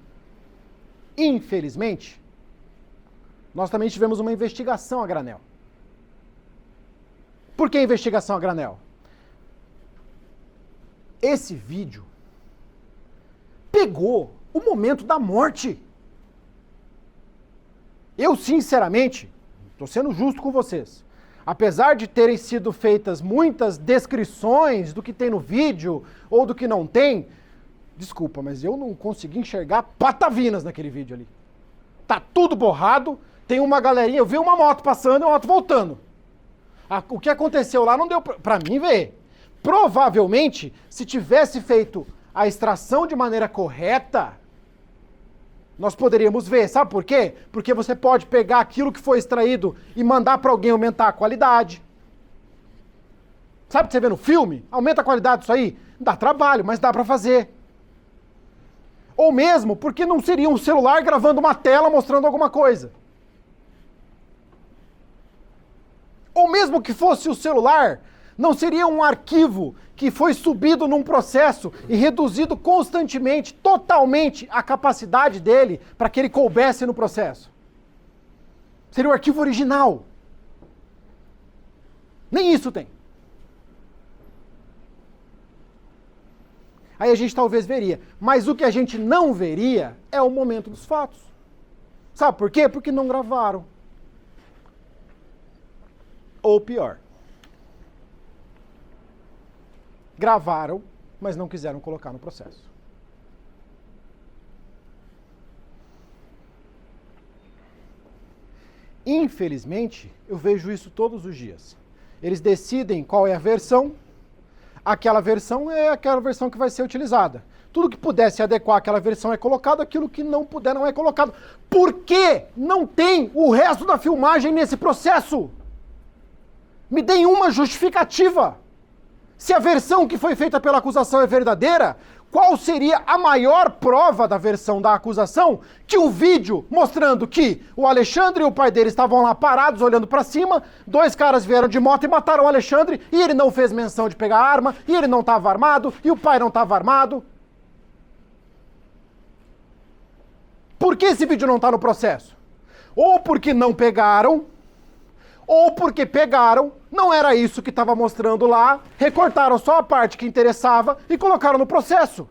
infelizmente, nós também tivemos uma investigação a granel. Por que investigação a granel? Esse vídeo pegou o momento da morte. Eu, sinceramente, estou sendo justo com vocês, apesar de terem sido feitas muitas descrições do que tem no vídeo ou do que não tem, desculpa, mas eu não consegui enxergar patavinas naquele vídeo ali. Tá tudo borrado, tem uma galerinha, eu vi uma moto passando e uma moto voltando. O que aconteceu lá não deu pra mim ver. Provavelmente, se tivesse feito a extração de maneira correta, nós poderíamos ver. Sabe por quê? Porque você pode pegar aquilo que foi extraído e mandar para alguém aumentar a qualidade. Sabe o que você vê no filme? Aumenta a qualidade disso aí? Dá trabalho, mas dá para fazer. Ou mesmo porque não seria um celular gravando uma tela mostrando alguma coisa. Ou mesmo que fosse o celular, não seria um arquivo que foi subido num processo e reduzido constantemente, totalmente, a capacidade dele para que ele coubesse no processo. Seria o arquivo original. Nem isso tem. Aí a gente talvez veria. Mas o que a gente não veria é o momento dos fatos. Sabe por quê? Porque não gravaram. Ou pior. Gravaram, mas não quiseram colocar no processo. Infelizmente, eu vejo isso todos os dias. Eles decidem qual é a versão, aquela versão é aquela versão que vai ser utilizada. Tudo que pudesse adequar àquela versão é colocado, aquilo que não puder não é colocado. Por que não tem o resto da filmagem nesse processo? Me deem uma justificativa. Se a versão que foi feita pela acusação é verdadeira, qual seria a maior prova da versão da acusação que o vídeo mostrando que o Alexandre e o pai dele estavam lá parados olhando para cima, dois caras vieram de moto e mataram o Alexandre e ele não fez menção de pegar arma, e ele não estava armado, e o pai não estava armado? Por que esse vídeo não está no processo? Ou porque não pegaram, ou porque pegaram, não era isso que estava mostrando lá, recortaram só a parte que interessava e colocaram no processo.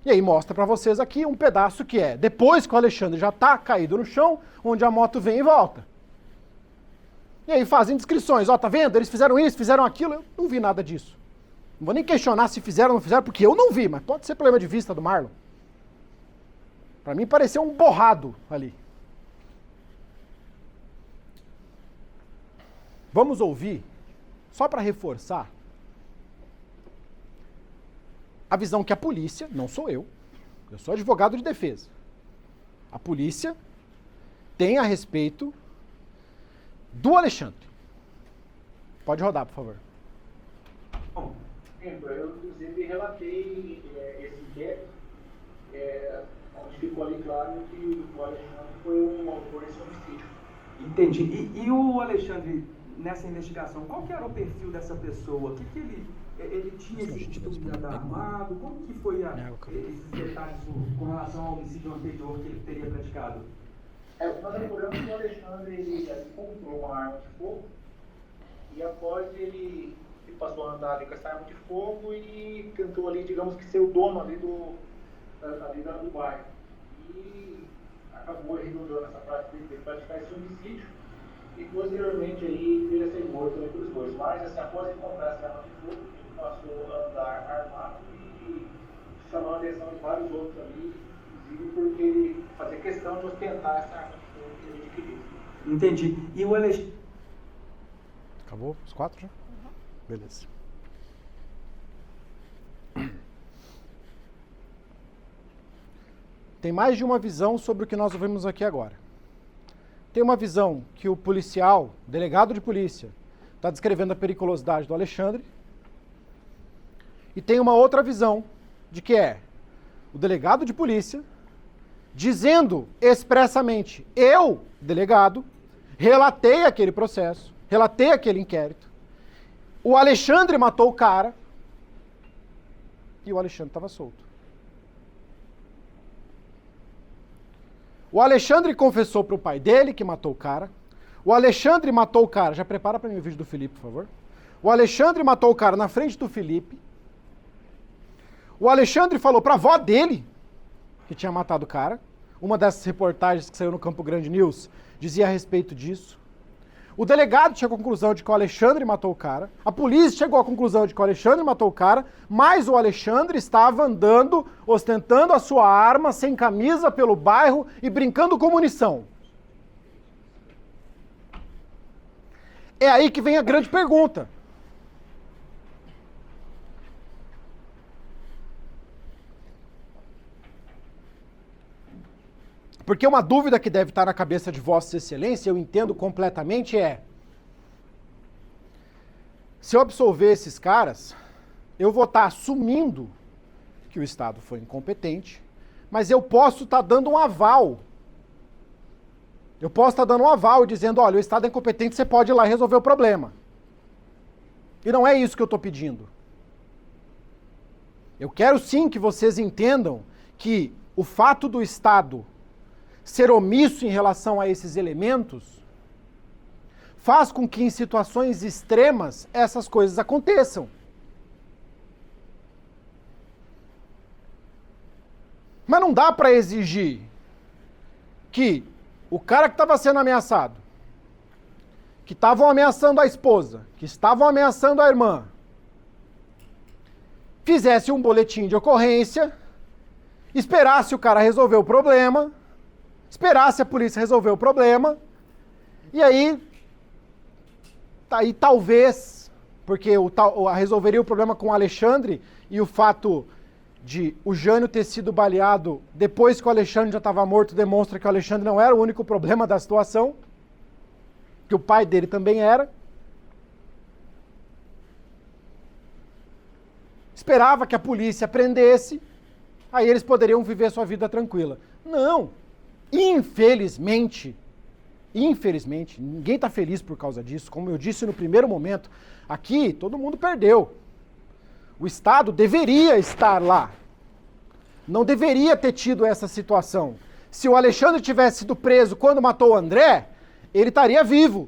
E aí mostra para vocês aqui um pedaço que é, depois que o Alexandre já está caído no chão, onde a moto vem e volta. E aí fazem descrições, ó, tá vendo? Eles fizeram isso, fizeram aquilo, eu não vi nada disso. Não vou nem questionar se fizeram ou não fizeram, porque eu não vi, mas pode ser problema de vista do Marlon. Para mim pareceu um borrado ali. Vamos ouvir, só para reforçar, a visão que a polícia, não sou eu sou advogado de defesa, a polícia tem a respeito do Alexandre. Pode rodar, por favor. Bom, eu inclusive relatei esse inquérito, onde ficou ali claro que o Alexandre foi um autor desse homicídio. Entendi. E o Alexandre, nessa investigação, qual que era o perfil dessa pessoa? O que ele tinha esse costume de andar armado? Como que foi esses detalhes com relação ao homicídio anterior que ele teria praticado? Nós apuramos que o Alexandre ele comprou uma arma de fogo e após ele passou a andar ali com essa arma de fogo e tentou ali, digamos que ser o dono ali do bairro. E acabou redundando essa prática de praticar esse homicídio. E posteriormente aí ele ia ser morto pelos dois. Mas assim, após ele comprar essa arma de fogo, ele passou a andar armado e chamou a atenção de vários outros ali, inclusive porque ele fazia questão de ostentar essa arma de fogo que ele adquiriu. Entendi. E o Alexandre... Acabou os 4 já? Beleza. Tem mais de uma visão sobre o que nós ouvimos aqui agora. Tem uma visão que o policial, delegado de polícia, está descrevendo a periculosidade do Alexandre. E tem uma outra visão de que é o delegado de polícia dizendo expressamente: eu, delegado, relatei aquele processo, relatei aquele inquérito, O Alexandre matou o cara e o Alexandre estava solto. O Alexandre confessou para o pai dele que matou o cara. O Alexandre matou o cara. Já prepara para mim o vídeo do Felipe, por favor. O Alexandre matou o cara na frente do Felipe. O Alexandre falou para a avó dele que tinha matado o cara. Uma dessas reportagens que saiu no Campo Grande News dizia a respeito disso. O delegado chegou à conclusão de que o Alexandre matou o cara. A polícia chegou à conclusão de que o Alexandre matou o cara, mas o Alexandre estava andando, ostentando a sua arma, sem camisa, pelo bairro e brincando com munição. É aí que vem a grande pergunta. Porque uma dúvida que deve estar na cabeça de Vossa Excelência, eu entendo completamente, é: se eu absolver esses caras, eu vou estar assumindo que o Estado foi incompetente, mas eu posso estar dando um aval. Eu posso estar dando um aval e dizendo, olha, o Estado é incompetente, você pode ir lá e resolver o problema. E não é isso que eu estou pedindo. Eu quero sim que vocês entendam que o fato do Estado ser omisso em relação a esses elementos faz com que em situações extremas essas coisas aconteçam. Mas não dá para exigir que o cara que estava sendo ameaçado, que estavam ameaçando a esposa, que estavam ameaçando a irmã, fizesse um boletim de ocorrência, esperasse o cara resolver o problema, esperasse a polícia resolver o problema, e aí talvez, porque resolveria o problema com o Alexandre, e o fato de o Jânio ter sido baleado depois que o Alexandre já estava morto demonstra que o Alexandre não era o único problema da situação, que o pai dele também era. Esperava que a polícia prendesse, aí eles poderiam viver sua vida tranquila. Não! Infelizmente, ninguém está feliz por causa disso. Como eu disse no primeiro momento, aqui todo mundo perdeu. O Estado deveria estar lá. Não deveria ter tido essa situação. Se o Alexandre tivesse sido preso quando matou o André, ele estaria vivo.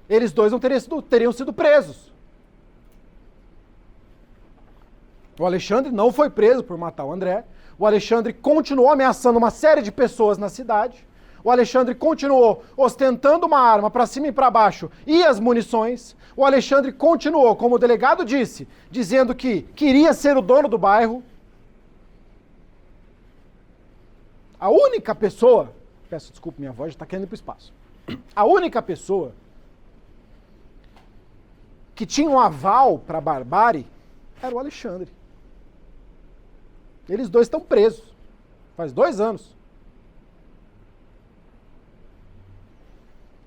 Eles dois não teriam sido presos. O Alexandre não foi preso por matar o André. O Alexandre continuou ameaçando uma série de pessoas na cidade. O Alexandre continuou ostentando uma arma para cima e para baixo e as munições. O Alexandre continuou, como o delegado disse, dizendo que queria ser o dono do bairro. A única pessoa, peço desculpa, minha voz já está querendo ir para o espaço. A única pessoa que tinha um aval para a barbárie era o Alexandre. Eles dois estão presos. Faz 2 anos.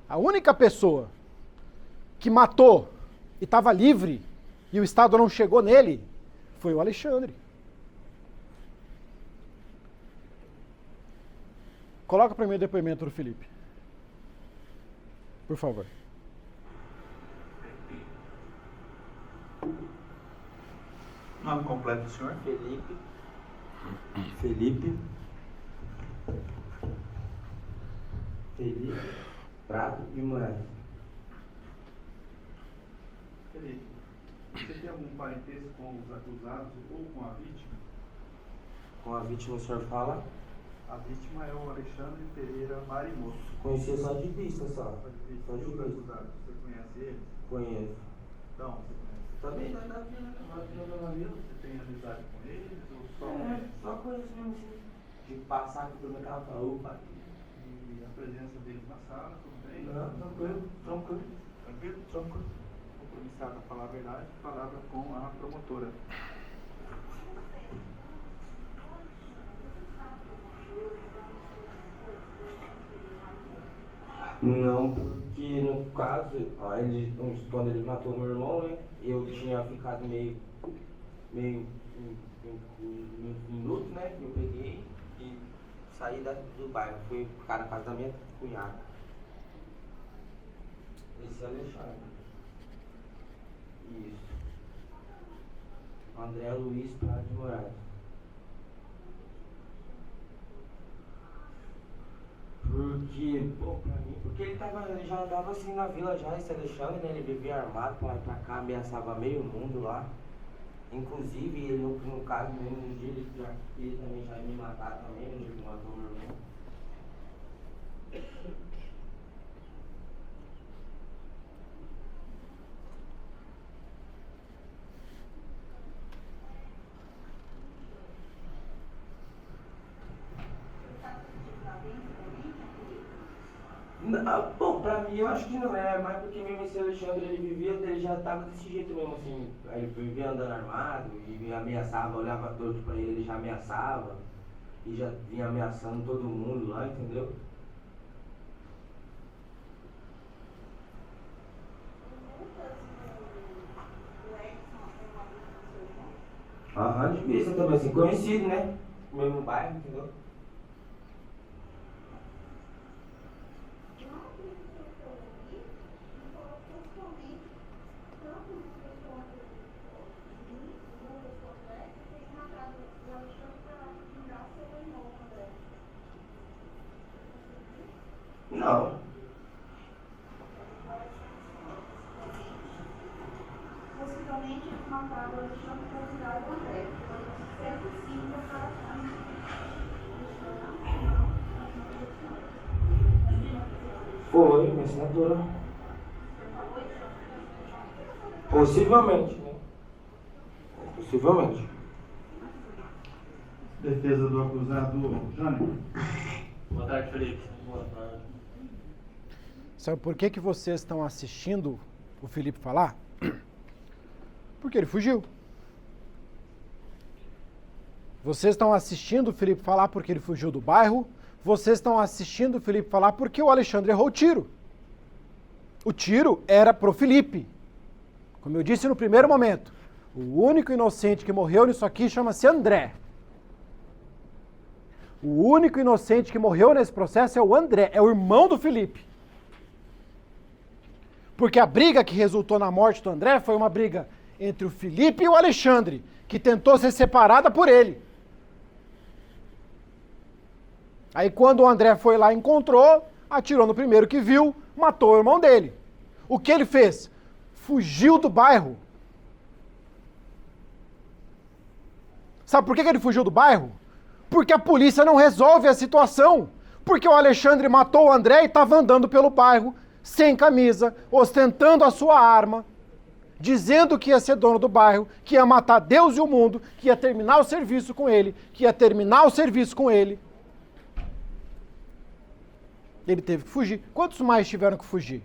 A única pessoa que matou e estava livre e o Estado não chegou nele foi o Alexandre. Coloca para mim o depoimento do Felipe. Por favor. Nome completo do senhor? Felipe Prado de Moraes. Felipe, você tem algum parentesco com os acusados ou com a vítima? Com a vítima o senhor fala? A vítima é o Alexandre Pereira Marimoto. Conhecia só de vista, só. Só de Os vista. acusados, você conhece eles? Conheço. Então, você conhece? Também nós da vila. Você tem amizade com eles ou só? Só conheço mesmo assim. De passar aqui pelo mercado e falar, opa. E a presença deles na sala, tudo bem? Não, tranquilo. Tranquilo? Compromissado a falar a verdade, palavra com a promotora. Não, porque no caso, quando ele matou meu irmão, né? Eu tinha ficado meio minuto, né? Eu peguei e saí do bairro. Fui ficar na casa da minha cunhada. Esse é Alexandre. Isso. André Luiz Prado de Moraes. Porque ele já andava assim na vila já, esse Alexandre, né? Ele vivia armado pra lá e pra cá, ameaçava meio mundo lá. Inclusive, ele no caso mesmo, um dia ele também já ia me matar também, ele matou meu irmão. Não, bom, pra mim eu acho que não é, mas porque mesmo esse Alexandre ele já tava desse jeito mesmo, assim, aí ele vivia andando armado e me ameaçava, eu olhava torto pra ele já ameaçava, e já vinha ameaçando todo mundo lá, entendeu? Aham, de vista também, assim, conhecido, né? Mesmo bairro, entendeu? Não. Possivelmente mataram o Alexandre para tirar o André. Foi 105 para Foi, minha assinatura. Possivelmente, né? Possivelmente. Defesa do acusado, Jânio. Boa tarde, Felipe. Boa tarde. Sabe por que vocês estão assistindo o Felipe falar? Porque ele fugiu. Vocês estão assistindo o Felipe falar porque ele fugiu do bairro. Vocês estão assistindo o Felipe falar porque o Alexandre errou o tiro. O tiro era pro Felipe. Como eu disse no primeiro momento, o único inocente que morreu nisso aqui chama-se André. O único inocente que morreu nesse processo é o André, é o irmão do Felipe. Porque a briga que resultou na morte do André foi uma briga entre o Felipe e o Alexandre, que tentou ser separada por ele. Aí quando o André foi lá e encontrou, atirou no primeiro que viu, matou o irmão dele. O que ele fez? Fugiu do bairro. Sabe por que ele fugiu do bairro? Porque a polícia não resolve a situação. Porque o Alexandre matou o André e estava andando pelo bairro, sem camisa, ostentando a sua arma, dizendo que ia ser dono do bairro, que ia matar Deus e o mundo, que ia terminar o serviço com ele, Ele teve que fugir. Quantos mais tiveram que fugir?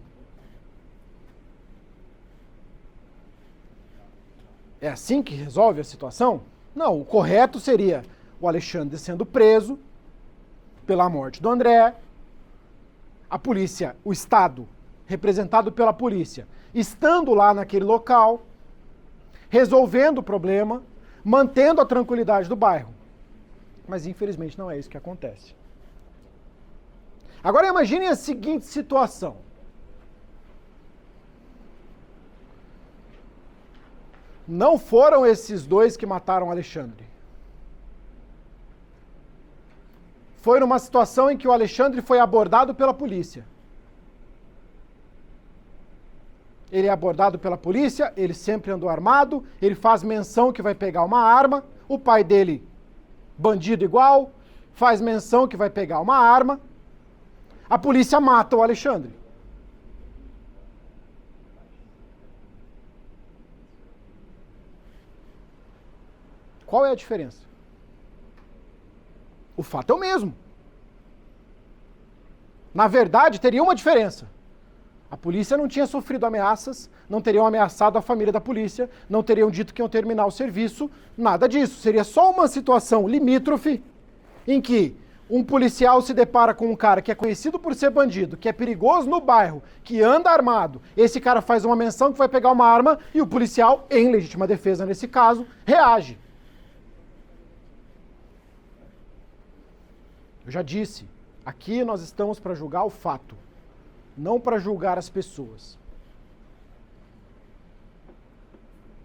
É assim que resolve a situação? Não, o correto seria o Alexandre sendo preso pela morte do André, a polícia, o Estado, representado pela polícia, estando lá naquele local, resolvendo o problema, mantendo a tranquilidade do bairro. Mas infelizmente não é isso que acontece. Agora imaginem a seguinte situação. Não foram esses dois que mataram Alexandre. Foi numa situação em que o Alexandre foi abordado pela polícia. Ele é abordado pela polícia, ele sempre andou armado, ele faz menção que vai pegar uma arma, o pai dele, bandido igual, faz menção que vai pegar uma arma, a polícia mata o Alexandre. Qual é a diferença? O fato é o mesmo. Na verdade, teria uma diferença. A polícia não tinha sofrido ameaças, não teriam ameaçado a família da polícia, não teriam dito que iam terminar o serviço, nada disso. Seria só uma situação limítrofe em que um policial se depara com um cara que é conhecido por ser bandido, que é perigoso no bairro, que anda armado. Esse cara faz uma menção que vai pegar uma arma e o policial, em legítima defesa nesse caso, reage. Eu já disse, aqui nós estamos para julgar o fato, não para julgar as pessoas.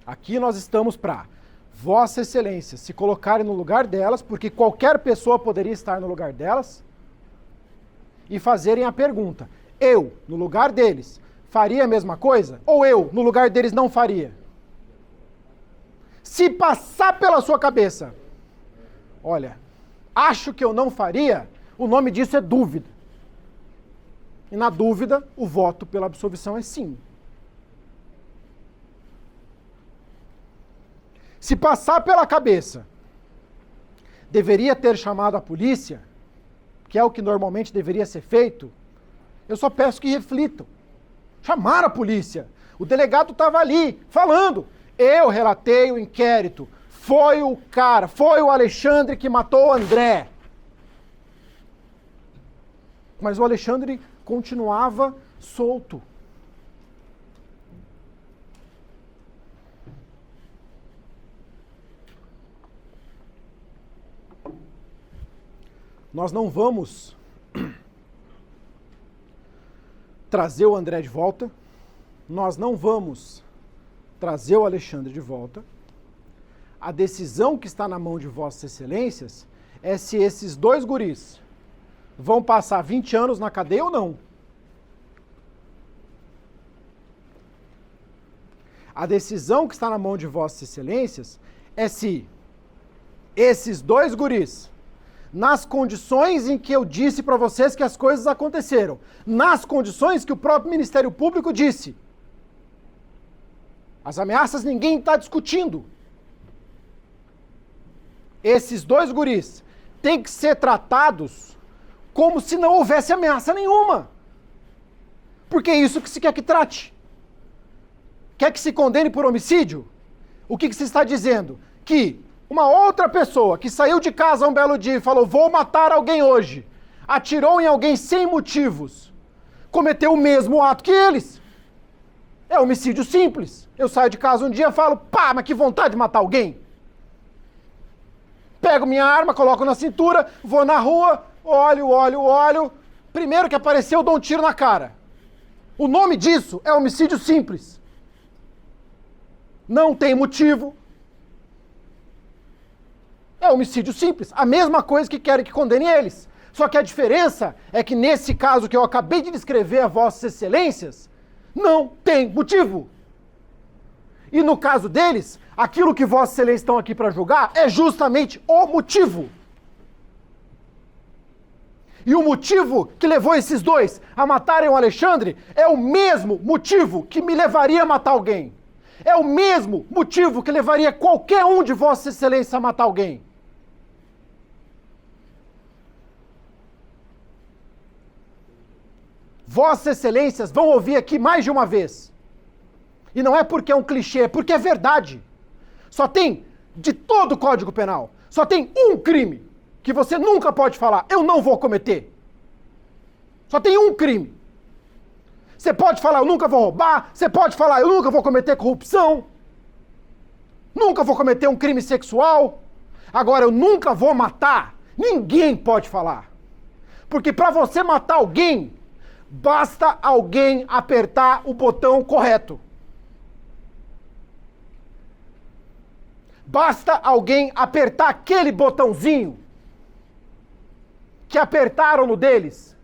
Aqui nós estamos para Vossa Excelência se colocarem no lugar delas, porque qualquer pessoa poderia estar no lugar delas, e fazerem a pergunta: eu, no lugar deles, faria a mesma coisa? Ou eu, no lugar deles, não faria? Se passar pela sua cabeça, olha, acho que eu não faria, o nome disso é dúvida. E na dúvida, o voto pela absolvição é sim. Se passar pela cabeça, deveria ter chamado a polícia, que é o que normalmente deveria ser feito, eu só peço que reflitam. Chamaram a polícia. O delegado estava ali, falando. Eu relatei o inquérito. Foi o cara, foi o Alexandre que matou o André. Mas o Alexandre continuava solto. Nós não vamos trazer o André de volta, nós não vamos trazer o Alexandre de volta. A decisão que está na mão de Vossas Excelências é se esses dois guris vão passar 20 anos na cadeia ou não. A decisão que está na mão de Vossas Excelências é se esses dois guris, nas condições em que eu disse para vocês que as coisas aconteceram, nas condições que o próprio Ministério Público disse, as ameaças ninguém está discutindo. Esses dois guris têm que ser tratados como se não houvesse ameaça nenhuma. Porque é isso que se quer que trate. Quer que se condene por homicídio? O que se está dizendo? Que uma outra pessoa que saiu de casa um belo dia e falou: vou matar alguém hoje, atirou em alguém sem motivos, cometeu o mesmo ato que eles. É homicídio simples. Eu saio de casa um dia e falo: pá, mas que vontade de matar alguém. Pego minha arma, coloco na cintura, vou na rua, olho. Primeiro que apareceu, eu dou um tiro na cara. O nome disso é homicídio simples. Não tem motivo. É homicídio simples. A mesma coisa que querem que condene eles. Só que a diferença é que nesse caso que eu acabei de descrever a Vossas Excelências, não tem motivo. E no caso deles, aquilo que Vossas Excelências estão aqui para julgar é justamente o motivo. E o motivo que levou esses dois a matarem o Alexandre é o mesmo motivo que me levaria a matar alguém. É o mesmo motivo que levaria qualquer um de Vossas Excelências a matar alguém. Vossas Excelências vão ouvir aqui mais de uma vez. E não é porque é um clichê, é porque é verdade. Só tem, de todo o Código Penal, só tem um crime que você nunca pode falar: eu não vou cometer. Só tem um crime. Você pode falar: eu nunca vou roubar. Você pode falar: eu nunca vou cometer corrupção. Nunca vou cometer um crime sexual. Agora, eu nunca vou matar. Ninguém pode falar. Porque para você matar alguém, basta alguém apertar o botão correto. Basta alguém apertar aquele botãozinho que apertaram no deles.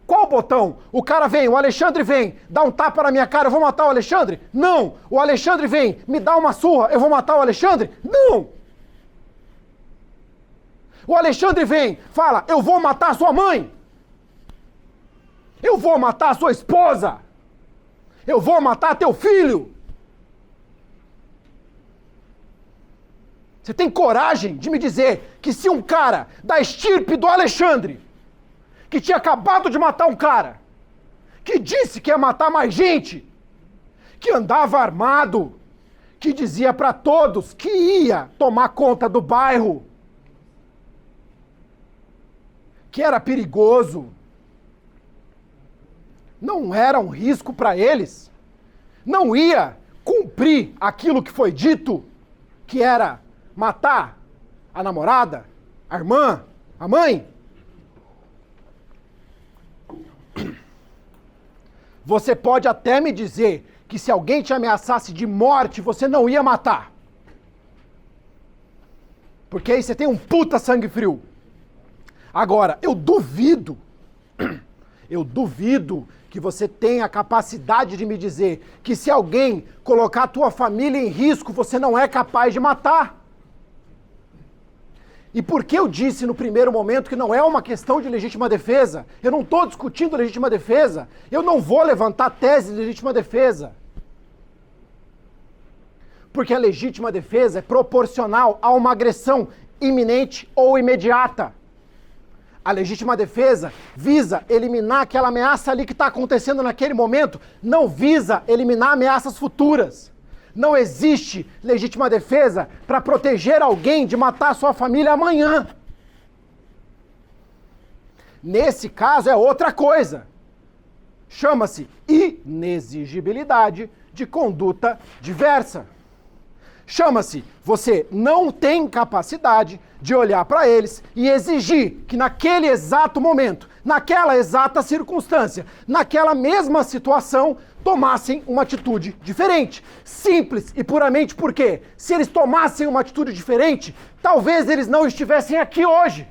Qual botão? O cara vem, o Alexandre vem, dá um tapa na minha cara, eu vou matar o Alexandre? Não! O Alexandre vem, me dá uma surra, eu vou matar o Alexandre? Não! O Alexandre vem, fala: eu vou matar a sua mãe. Eu vou matar a sua esposa. Eu vou matar teu filho. Você tem coragem de me dizer que se um cara da estirpe do Alexandre, que tinha acabado de matar um cara, que disse que ia matar mais gente, que andava armado, que dizia para todos que ia tomar conta do bairro, que era perigoso, não era um risco para eles, não ia cumprir aquilo que foi dito, que era matar a namorada, a irmã, a mãe? Você pode até me dizer que se alguém te ameaçasse de morte, você não ia matar. Porque aí você tem um puta sangue frio. Agora, eu duvido que você tenha a capacidade de me dizer que se alguém colocar a tua família em risco, você não é capaz de matar. E por que eu disse no primeiro momento que não é uma questão de legítima defesa? Eu não estou discutindo legítima defesa. Eu não vou levantar tese de legítima defesa. Porque a legítima defesa é proporcional a uma agressão iminente ou imediata. A legítima defesa visa eliminar aquela ameaça ali que está acontecendo naquele momento, não visa eliminar ameaças futuras. Não existe legítima defesa para proteger alguém de matar a sua família amanhã. Nesse caso é outra coisa. Chama-se inexigibilidade de conduta diversa. Chama-se, você não tem capacidade de olhar para eles e exigir que naquele exato momento, naquela exata circunstância, naquela mesma situação, tomassem uma atitude diferente. Simples e puramente porque, se eles tomassem uma atitude diferente, talvez eles não estivessem aqui hoje.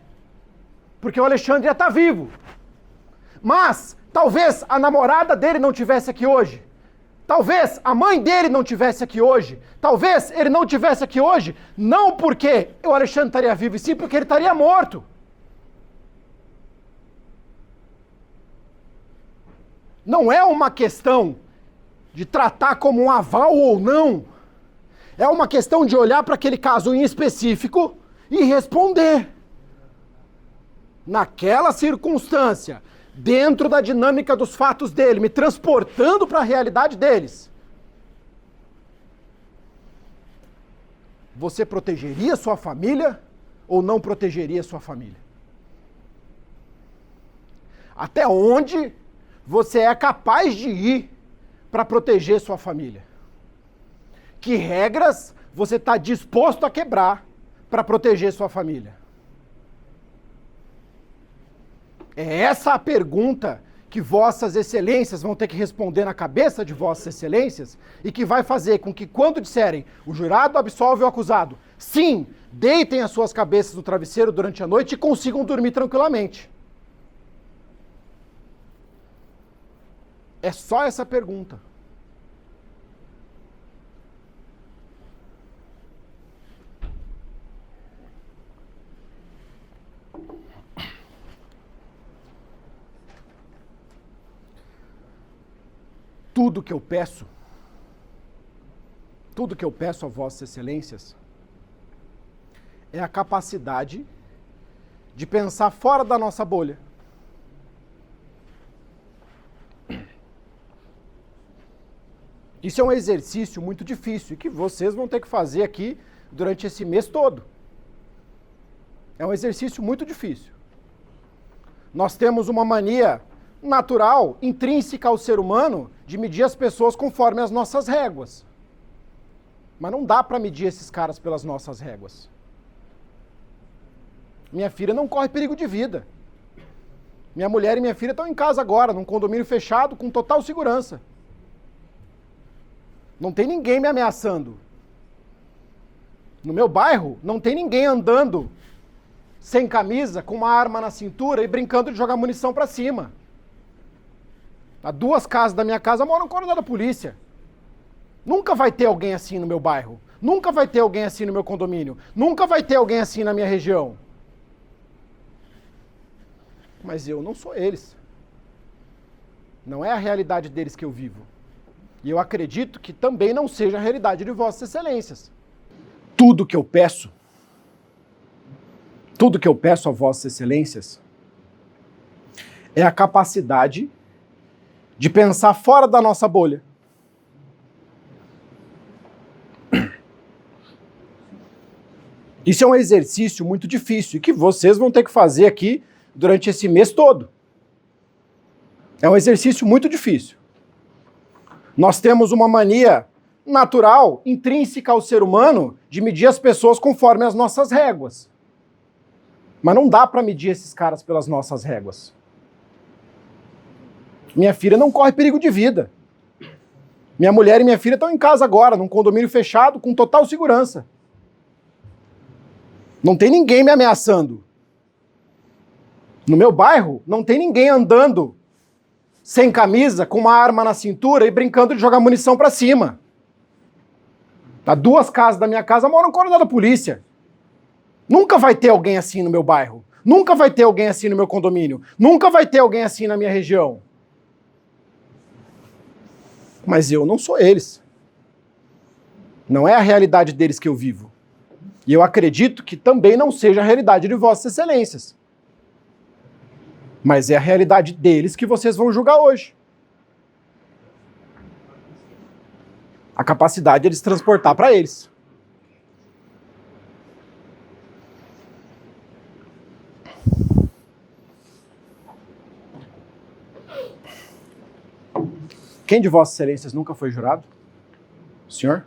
Porque o Alexandre já está vivo. Mas, talvez a namorada dele não estivesse aqui hoje. Talvez a mãe dele não estivesse aqui hoje. Talvez ele não estivesse aqui hoje, não porque o Alexandre estaria vivo, e sim porque ele estaria morto. Não é uma questão de tratar como um aval ou não. É uma questão de olhar para aquele caso em específico e responder. Naquela circunstância, dentro da dinâmica dos fatos dele, me transportando para a realidade deles. Você protegeria sua família ou não protegeria sua família? Até onde você é capaz de ir para proteger sua família? Que regras você está disposto a quebrar para proteger sua família? É essa a pergunta que vossas excelências vão ter que responder na cabeça de vossas excelências e que vai fazer com que quando disserem o jurado absolve o acusado, sim, deitem as suas cabeças no travesseiro durante a noite e consigam dormir tranquilamente. É só essa pergunta. Tudo que eu peço a vossas excelências é a capacidade de pensar fora da nossa bolha. Isso é um exercício muito difícil e que vocês vão ter que fazer aqui durante esse mês todo. É um exercício muito difícil. Nós temos uma mania natural, intrínseca ao ser humano, de medir as pessoas conforme as nossas réguas. Mas não dá para medir esses caras pelas nossas réguas. Minha filha não corre perigo de vida. Minha mulher e minha filha estão em casa agora, num condomínio fechado, com total segurança. Não tem ninguém me ameaçando. No meu bairro, não tem ninguém andando sem camisa, com uma arma na cintura e brincando de jogar munição para cima. A 2 casas da minha casa moram um coronel da polícia. Nunca vai ter alguém assim no meu bairro. Nunca vai ter alguém assim no meu condomínio. Nunca vai ter alguém assim na minha região. Mas eu não sou eles. Não é a realidade deles que eu vivo. E eu acredito que também não seja a realidade de vossas excelências. Tudo que eu peço a vossas excelências é a capacidade de pensar fora da nossa bolha. Isso é um exercício muito difícil e que vocês vão ter que fazer aqui durante esse mês todo. É um exercício muito difícil. Nós temos uma mania natural, intrínseca ao ser humano, de medir as pessoas conforme as nossas réguas. Mas não dá para medir esses caras pelas nossas réguas. Minha filha não corre perigo de vida. Minha mulher e minha filha estão em casa agora, num condomínio fechado, com total segurança. Não tem ninguém me ameaçando. No meu bairro, não tem ninguém andando sem camisa, com uma arma na cintura e brincando de jogar munição pra cima. A 2 casas da minha casa mora um coronel da polícia. Nunca vai ter alguém assim no meu bairro. Nunca vai ter alguém assim no meu condomínio. Nunca vai ter alguém assim na minha região. Mas eu não sou eles. Não é a realidade deles que eu vivo. E eu acredito que também não seja a realidade de Vossas Excelências. Mas é a realidade deles que vocês vão julgar hoje. A capacidade de eles transportar para eles. Quem de Vossas Excelências nunca foi jurado? O senhor?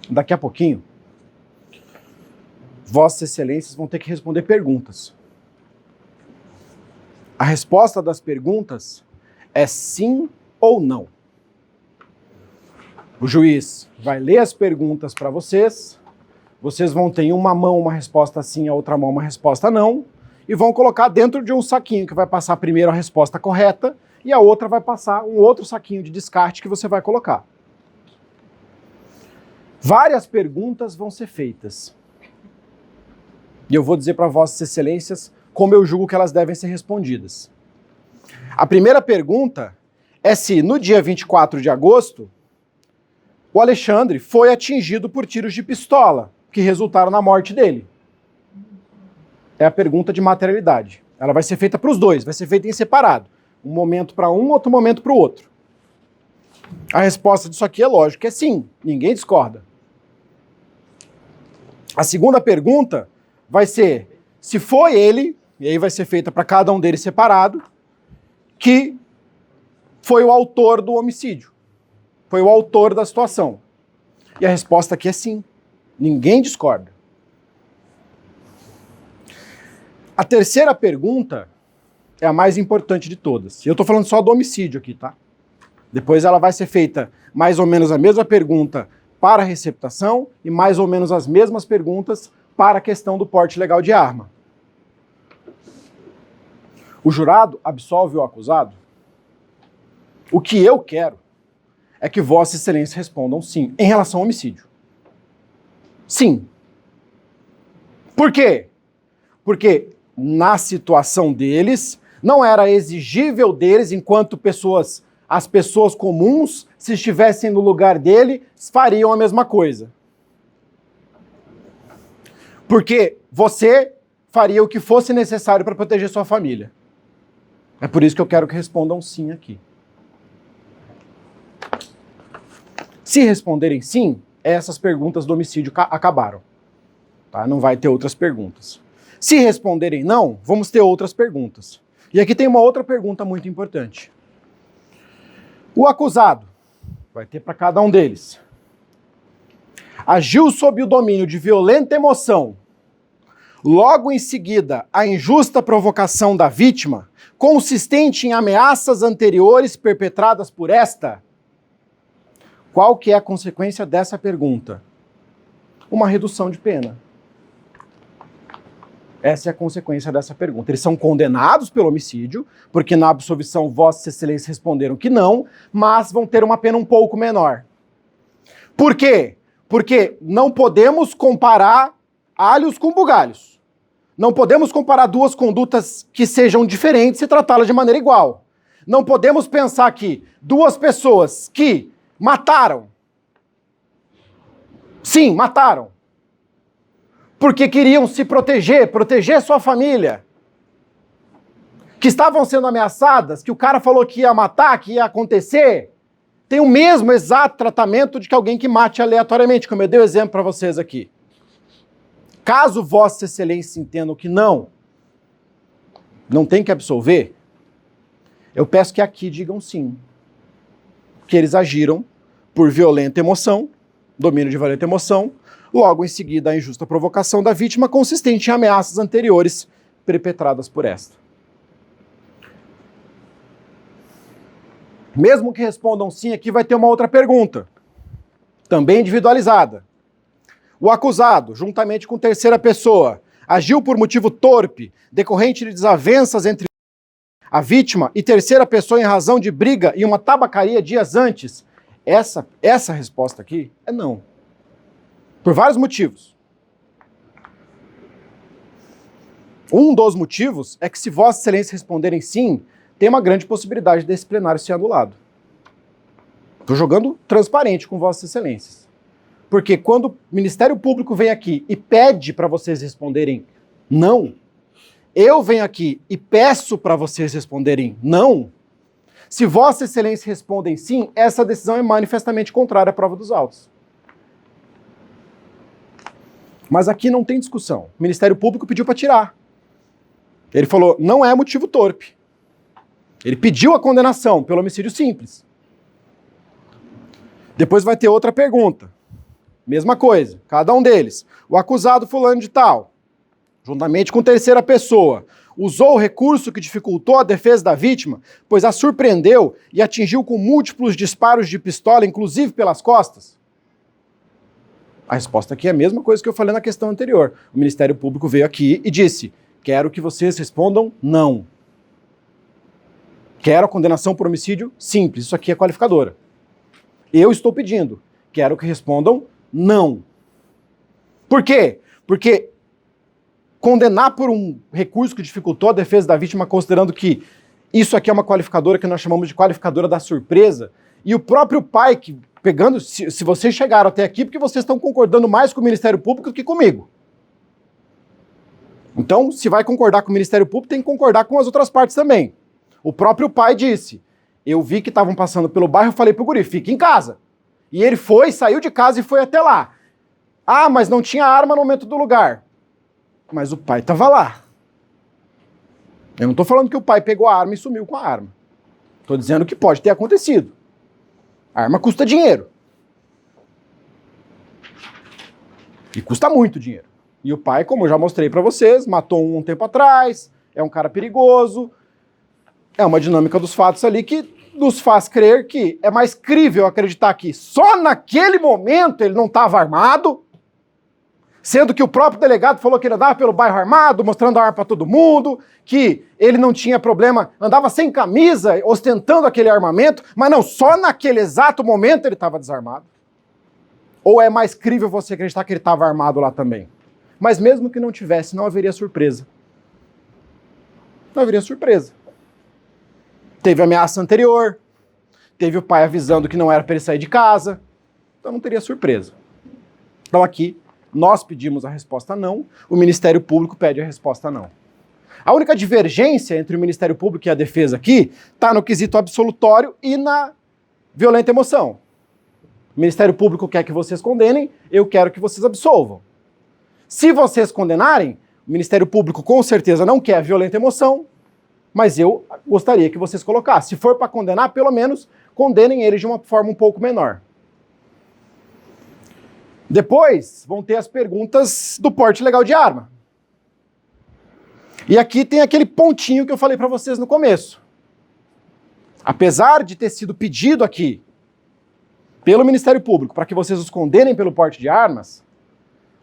Daqui a pouquinho, Vossas Excelências vão ter que responder perguntas. A resposta das perguntas é sim ou não. O juiz vai ler as perguntas para vocês, vocês vão ter em uma mão uma resposta sim, a outra mão uma resposta não, e vão colocar dentro de um saquinho que vai passar primeiro a resposta correta e a outra vai passar um outro saquinho de descarte que você vai colocar. Várias perguntas vão ser feitas. E eu vou dizer para Vossas Excelências como eu julgo que elas devem ser respondidas. A primeira pergunta é se no dia 24 de agosto o Alexandre foi atingido por tiros de pistola que resultaram na morte dele. É a pergunta de materialidade. Ela vai ser feita para os dois, vai ser feita em separado. Um momento para um, outro momento para o outro. A resposta disso aqui é lógico, é sim, ninguém discorda. A segunda pergunta vai ser se foi ele, e aí vai ser feita para cada um deles separado, que foi o autor do homicídio. Foi o autor da situação. E a resposta aqui é sim. Ninguém discorda. A terceira pergunta é a mais importante de todas. E eu estou falando só do homicídio aqui, tá? Depois ela vai ser feita mais ou menos a mesma pergunta para a receptação e mais ou menos as mesmas perguntas para a questão do porte legal de arma. O jurado absolve o acusado? O que eu quero é que Vossas Excelências respondam sim, em relação ao homicídio. Sim. Por quê? Porque na situação deles, não era exigível deles, enquanto pessoas, as pessoas comuns, se estivessem no lugar dele, fariam a mesma coisa. Porque você faria o que fosse necessário para proteger sua família. É por isso que eu quero que respondam sim aqui. Se responderem sim, essas perguntas do homicídio acabaram. Tá? Não vai ter outras perguntas. Se responderem não, vamos ter outras perguntas. E aqui tem uma outra pergunta muito importante. O acusado, vai ter para cada um deles, agiu sob o domínio de violenta emoção, logo em seguida a injusta provocação da vítima, consistente em ameaças anteriores perpetradas por esta? Qual que é a consequência dessa pergunta? Uma redução de pena. Essa é a consequência dessa pergunta. Eles são condenados pelo homicídio, porque na absolvição Vossas Excelências responderam que não, mas vão ter uma pena um pouco menor. Por quê? Porque não podemos comparar alhos com bugalhos. Não podemos comparar duas condutas que sejam diferentes e tratá-las de maneira igual. Não podemos pensar que duas pessoas que mataram, sim, mataram, porque queriam se proteger sua família, que estavam sendo ameaçadas, que o cara falou que ia matar, que ia acontecer, tem o mesmo exato tratamento de que alguém que mate aleatoriamente, como eu dei o exemplo para vocês aqui. Caso Vossas Excelências entendam que não tem que absolver, eu peço que aqui digam sim, que eles agiram por violenta emoção, domínio de violenta emoção, logo em seguida a injusta provocação da vítima consistente em ameaças anteriores perpetradas por esta. Mesmo que respondam sim, aqui vai ter uma outra pergunta, também individualizada. O acusado, juntamente com terceira pessoa, agiu por motivo torpe, decorrente de desavenças entre a vítima e terceira pessoa em razão de briga em uma tabacaria dias antes? Essa resposta aqui é não. Por vários motivos. Um dos motivos é que se Vossa Excelência responderem sim, tem uma grande possibilidade desse plenário ser anulado. Estou jogando transparente com Vossas Excelências. Porque quando o Ministério Público vem aqui e pede para vocês responderem não, eu venho aqui e peço para vocês responderem não, se Vossa Excelência respondem sim, essa decisão é manifestamente contrária à prova dos autos. Mas aqui não tem discussão. O Ministério Público pediu para tirar. Ele falou, não é motivo torpe. Ele pediu a condenação pelo homicídio simples. Depois vai ter outra pergunta. Mesma coisa, cada um deles. O acusado fulano de tal, juntamente com terceira pessoa, usou o recurso que dificultou a defesa da vítima, pois a surpreendeu e atingiu com múltiplos disparos de pistola, inclusive pelas costas? A resposta aqui é a mesma coisa que eu falei na questão anterior. O Ministério Público veio aqui e disse, quero que vocês respondam não. Quero a condenação por homicídio simples, isso aqui é qualificadora. Eu estou pedindo, quero que respondam não. Por quê? Porque condenar por um recurso que dificultou a defesa da vítima, considerando que isso aqui é uma qualificadora que nós chamamos de qualificadora da surpresa, e o próprio pai, que pegando, se vocês chegaram até aqui, porque vocês estão concordando mais com o Ministério Público do que comigo. Então, se vai concordar com o Ministério Público, tem que concordar com as outras partes também. O próprio pai disse, eu vi que estavam passando pelo bairro, eu falei pro guri, fica em casa. E ele foi, saiu de casa e foi até lá. Ah, mas não tinha arma no momento do lugar. Mas o pai estava lá. Eu não estou falando que o pai pegou a arma e sumiu com a arma. Estou dizendo que pode ter acontecido. A arma custa dinheiro. E custa muito dinheiro. E o pai, como eu já mostrei para vocês, matou um tempo atrás, é um cara perigoso. É uma dinâmica dos fatos ali que nos faz crer que é mais crível acreditar que só naquele momento ele não estava armado, sendo que o próprio delegado falou que ele andava pelo bairro armado, mostrando a arma para todo mundo, que ele não tinha problema, andava sem camisa, ostentando aquele armamento, mas não, só naquele exato momento ele estava desarmado. Ou é mais crível você acreditar que ele estava armado lá também? Mas mesmo que não tivesse, não haveria surpresa. Não haveria surpresa. Teve ameaça anterior, teve o pai avisando que não era para ele sair de casa, então não teria surpresa. Então aqui, nós pedimos a resposta não, o Ministério Público pede a resposta não. A única divergência entre o Ministério Público e a defesa aqui está no quesito absolutório e na violenta emoção. O Ministério Público quer que vocês condenem, eu quero que vocês absolvam. Se vocês condenarem, o Ministério Público com certeza não quer violenta emoção, mas eu gostaria que vocês colocassem. Se for para condenar, pelo menos condenem ele de uma forma um pouco menor. Depois vão ter as perguntas do porte legal de arma. E aqui tem aquele pontinho que eu falei para vocês no começo. Apesar de ter sido pedido aqui pelo Ministério Público para que vocês os condenem pelo porte de armas,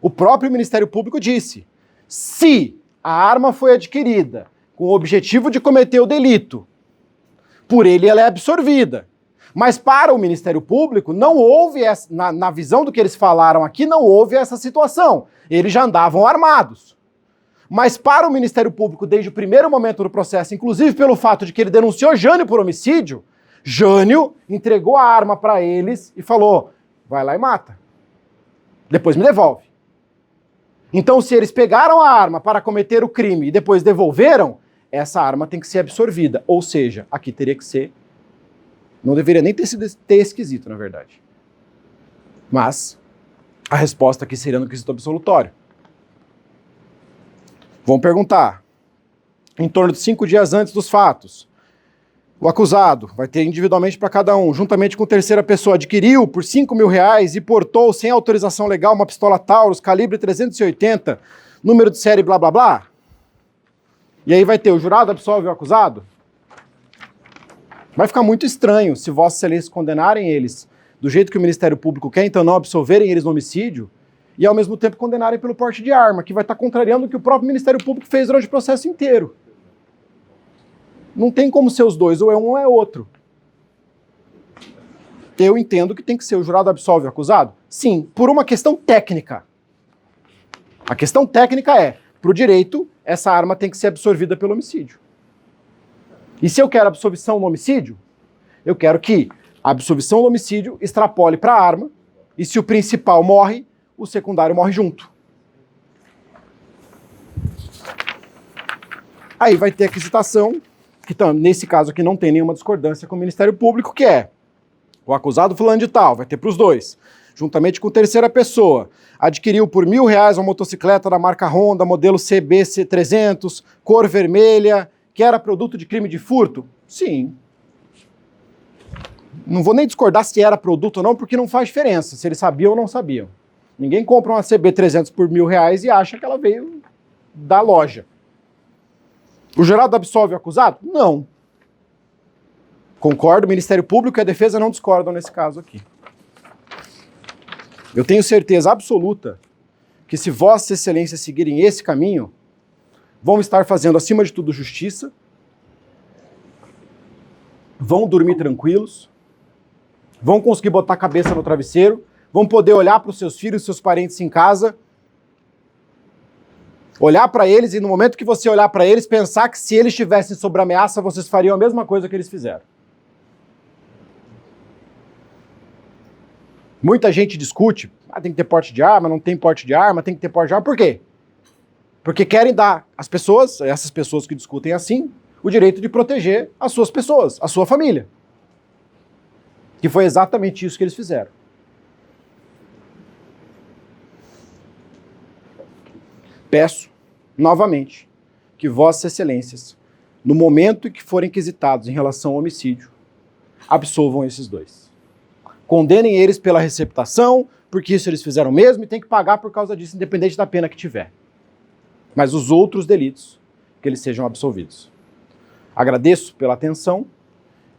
o próprio Ministério Público disse, se a arma foi adquirida com o objetivo de cometer o delito, por ele ela é absorvida. Mas para o Ministério Público, não houve, na visão do que eles falaram aqui, não houve essa situação. Eles já andavam armados. Mas para o Ministério Público, desde o primeiro momento do processo, inclusive pelo fato de que ele denunciou Jânio por homicídio, Jânio entregou a arma para eles e falou, vai lá e mata. Depois me devolve. Então, se eles pegaram a arma para cometer o crime e depois devolveram, essa arma tem que ser absorvida. Ou seja, aqui teria que ser... Não deveria nem ter esquisito, na verdade. Mas a resposta aqui seria no quesito absolutório. Vão perguntar, em torno de 5 dias antes dos fatos, o acusado vai ter individualmente para cada um, juntamente com terceira pessoa, adquiriu por R$5.000 e portou sem autorização legal uma pistola Taurus, calibre 380, número de série blá blá blá. E aí vai ter o jurado absolve o acusado? Vai ficar muito estranho se Vossa Excelência condenarem eles do jeito que o Ministério Público quer, então não absolverem eles no homicídio, e ao mesmo tempo condenarem pelo porte de arma, que vai estar contrariando o que o próprio Ministério Público fez durante o processo inteiro. Não tem como ser os dois, ou é um ou é outro. Eu entendo que tem que ser o jurado absolve o acusado? Sim, por uma questão técnica. A questão técnica é, para o direito, essa arma tem que ser absorvida pelo homicídio. E se eu quero absolvição no homicídio, eu quero que a absolvição do homicídio extrapole para a arma, e se o principal morre, o secundário morre junto. Aí vai ter a quisitação, que nesse caso aqui não tem nenhuma discordância com o Ministério Público, que é o acusado fulano de tal, vai ter para os dois, juntamente com terceira pessoa, adquiriu por R$1.000 uma motocicleta da marca Honda, modelo CBC300, cor vermelha, que era produto de crime de furto? Sim. Não vou nem discordar se era produto ou não, porque não faz diferença, se eles sabiam ou não sabiam. Ninguém compra uma CB300 por R$1.000 e acha que ela veio da loja. O jurado absolve o acusado? Não. Concordo, o Ministério Público e a defesa não discordam nesse caso aqui. Eu tenho certeza absoluta que se Vossa Excelência seguirem esse caminho, vão estar fazendo, acima de tudo, justiça, vão dormir tranquilos, vão conseguir botar a cabeça no travesseiro, vão poder olhar para os seus filhos, seus parentes em casa, olhar para eles e no momento que você olhar para eles, pensar que se eles estivessem sob ameaça, vocês fariam a mesma coisa que eles fizeram. Muita gente discute, tem que ter porte de arma, não tem porte de arma, tem que ter porte de arma. Por quê? Porque querem dar às pessoas, essas pessoas que discutem assim, o direito de proteger as suas pessoas, a sua família. Que foi exatamente isso que eles fizeram. Peço, novamente, que Vossas Excelências, no momento em que forem inquisitados em relação ao homicídio, absolvam esses dois. Condenem eles pela receptação, porque isso eles fizeram mesmo e tem que pagar por causa disso, independente da pena que tiver. Mas os outros delitos, que eles sejam absolvidos. Agradeço pela atenção.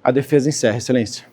A defesa encerra, Excelência.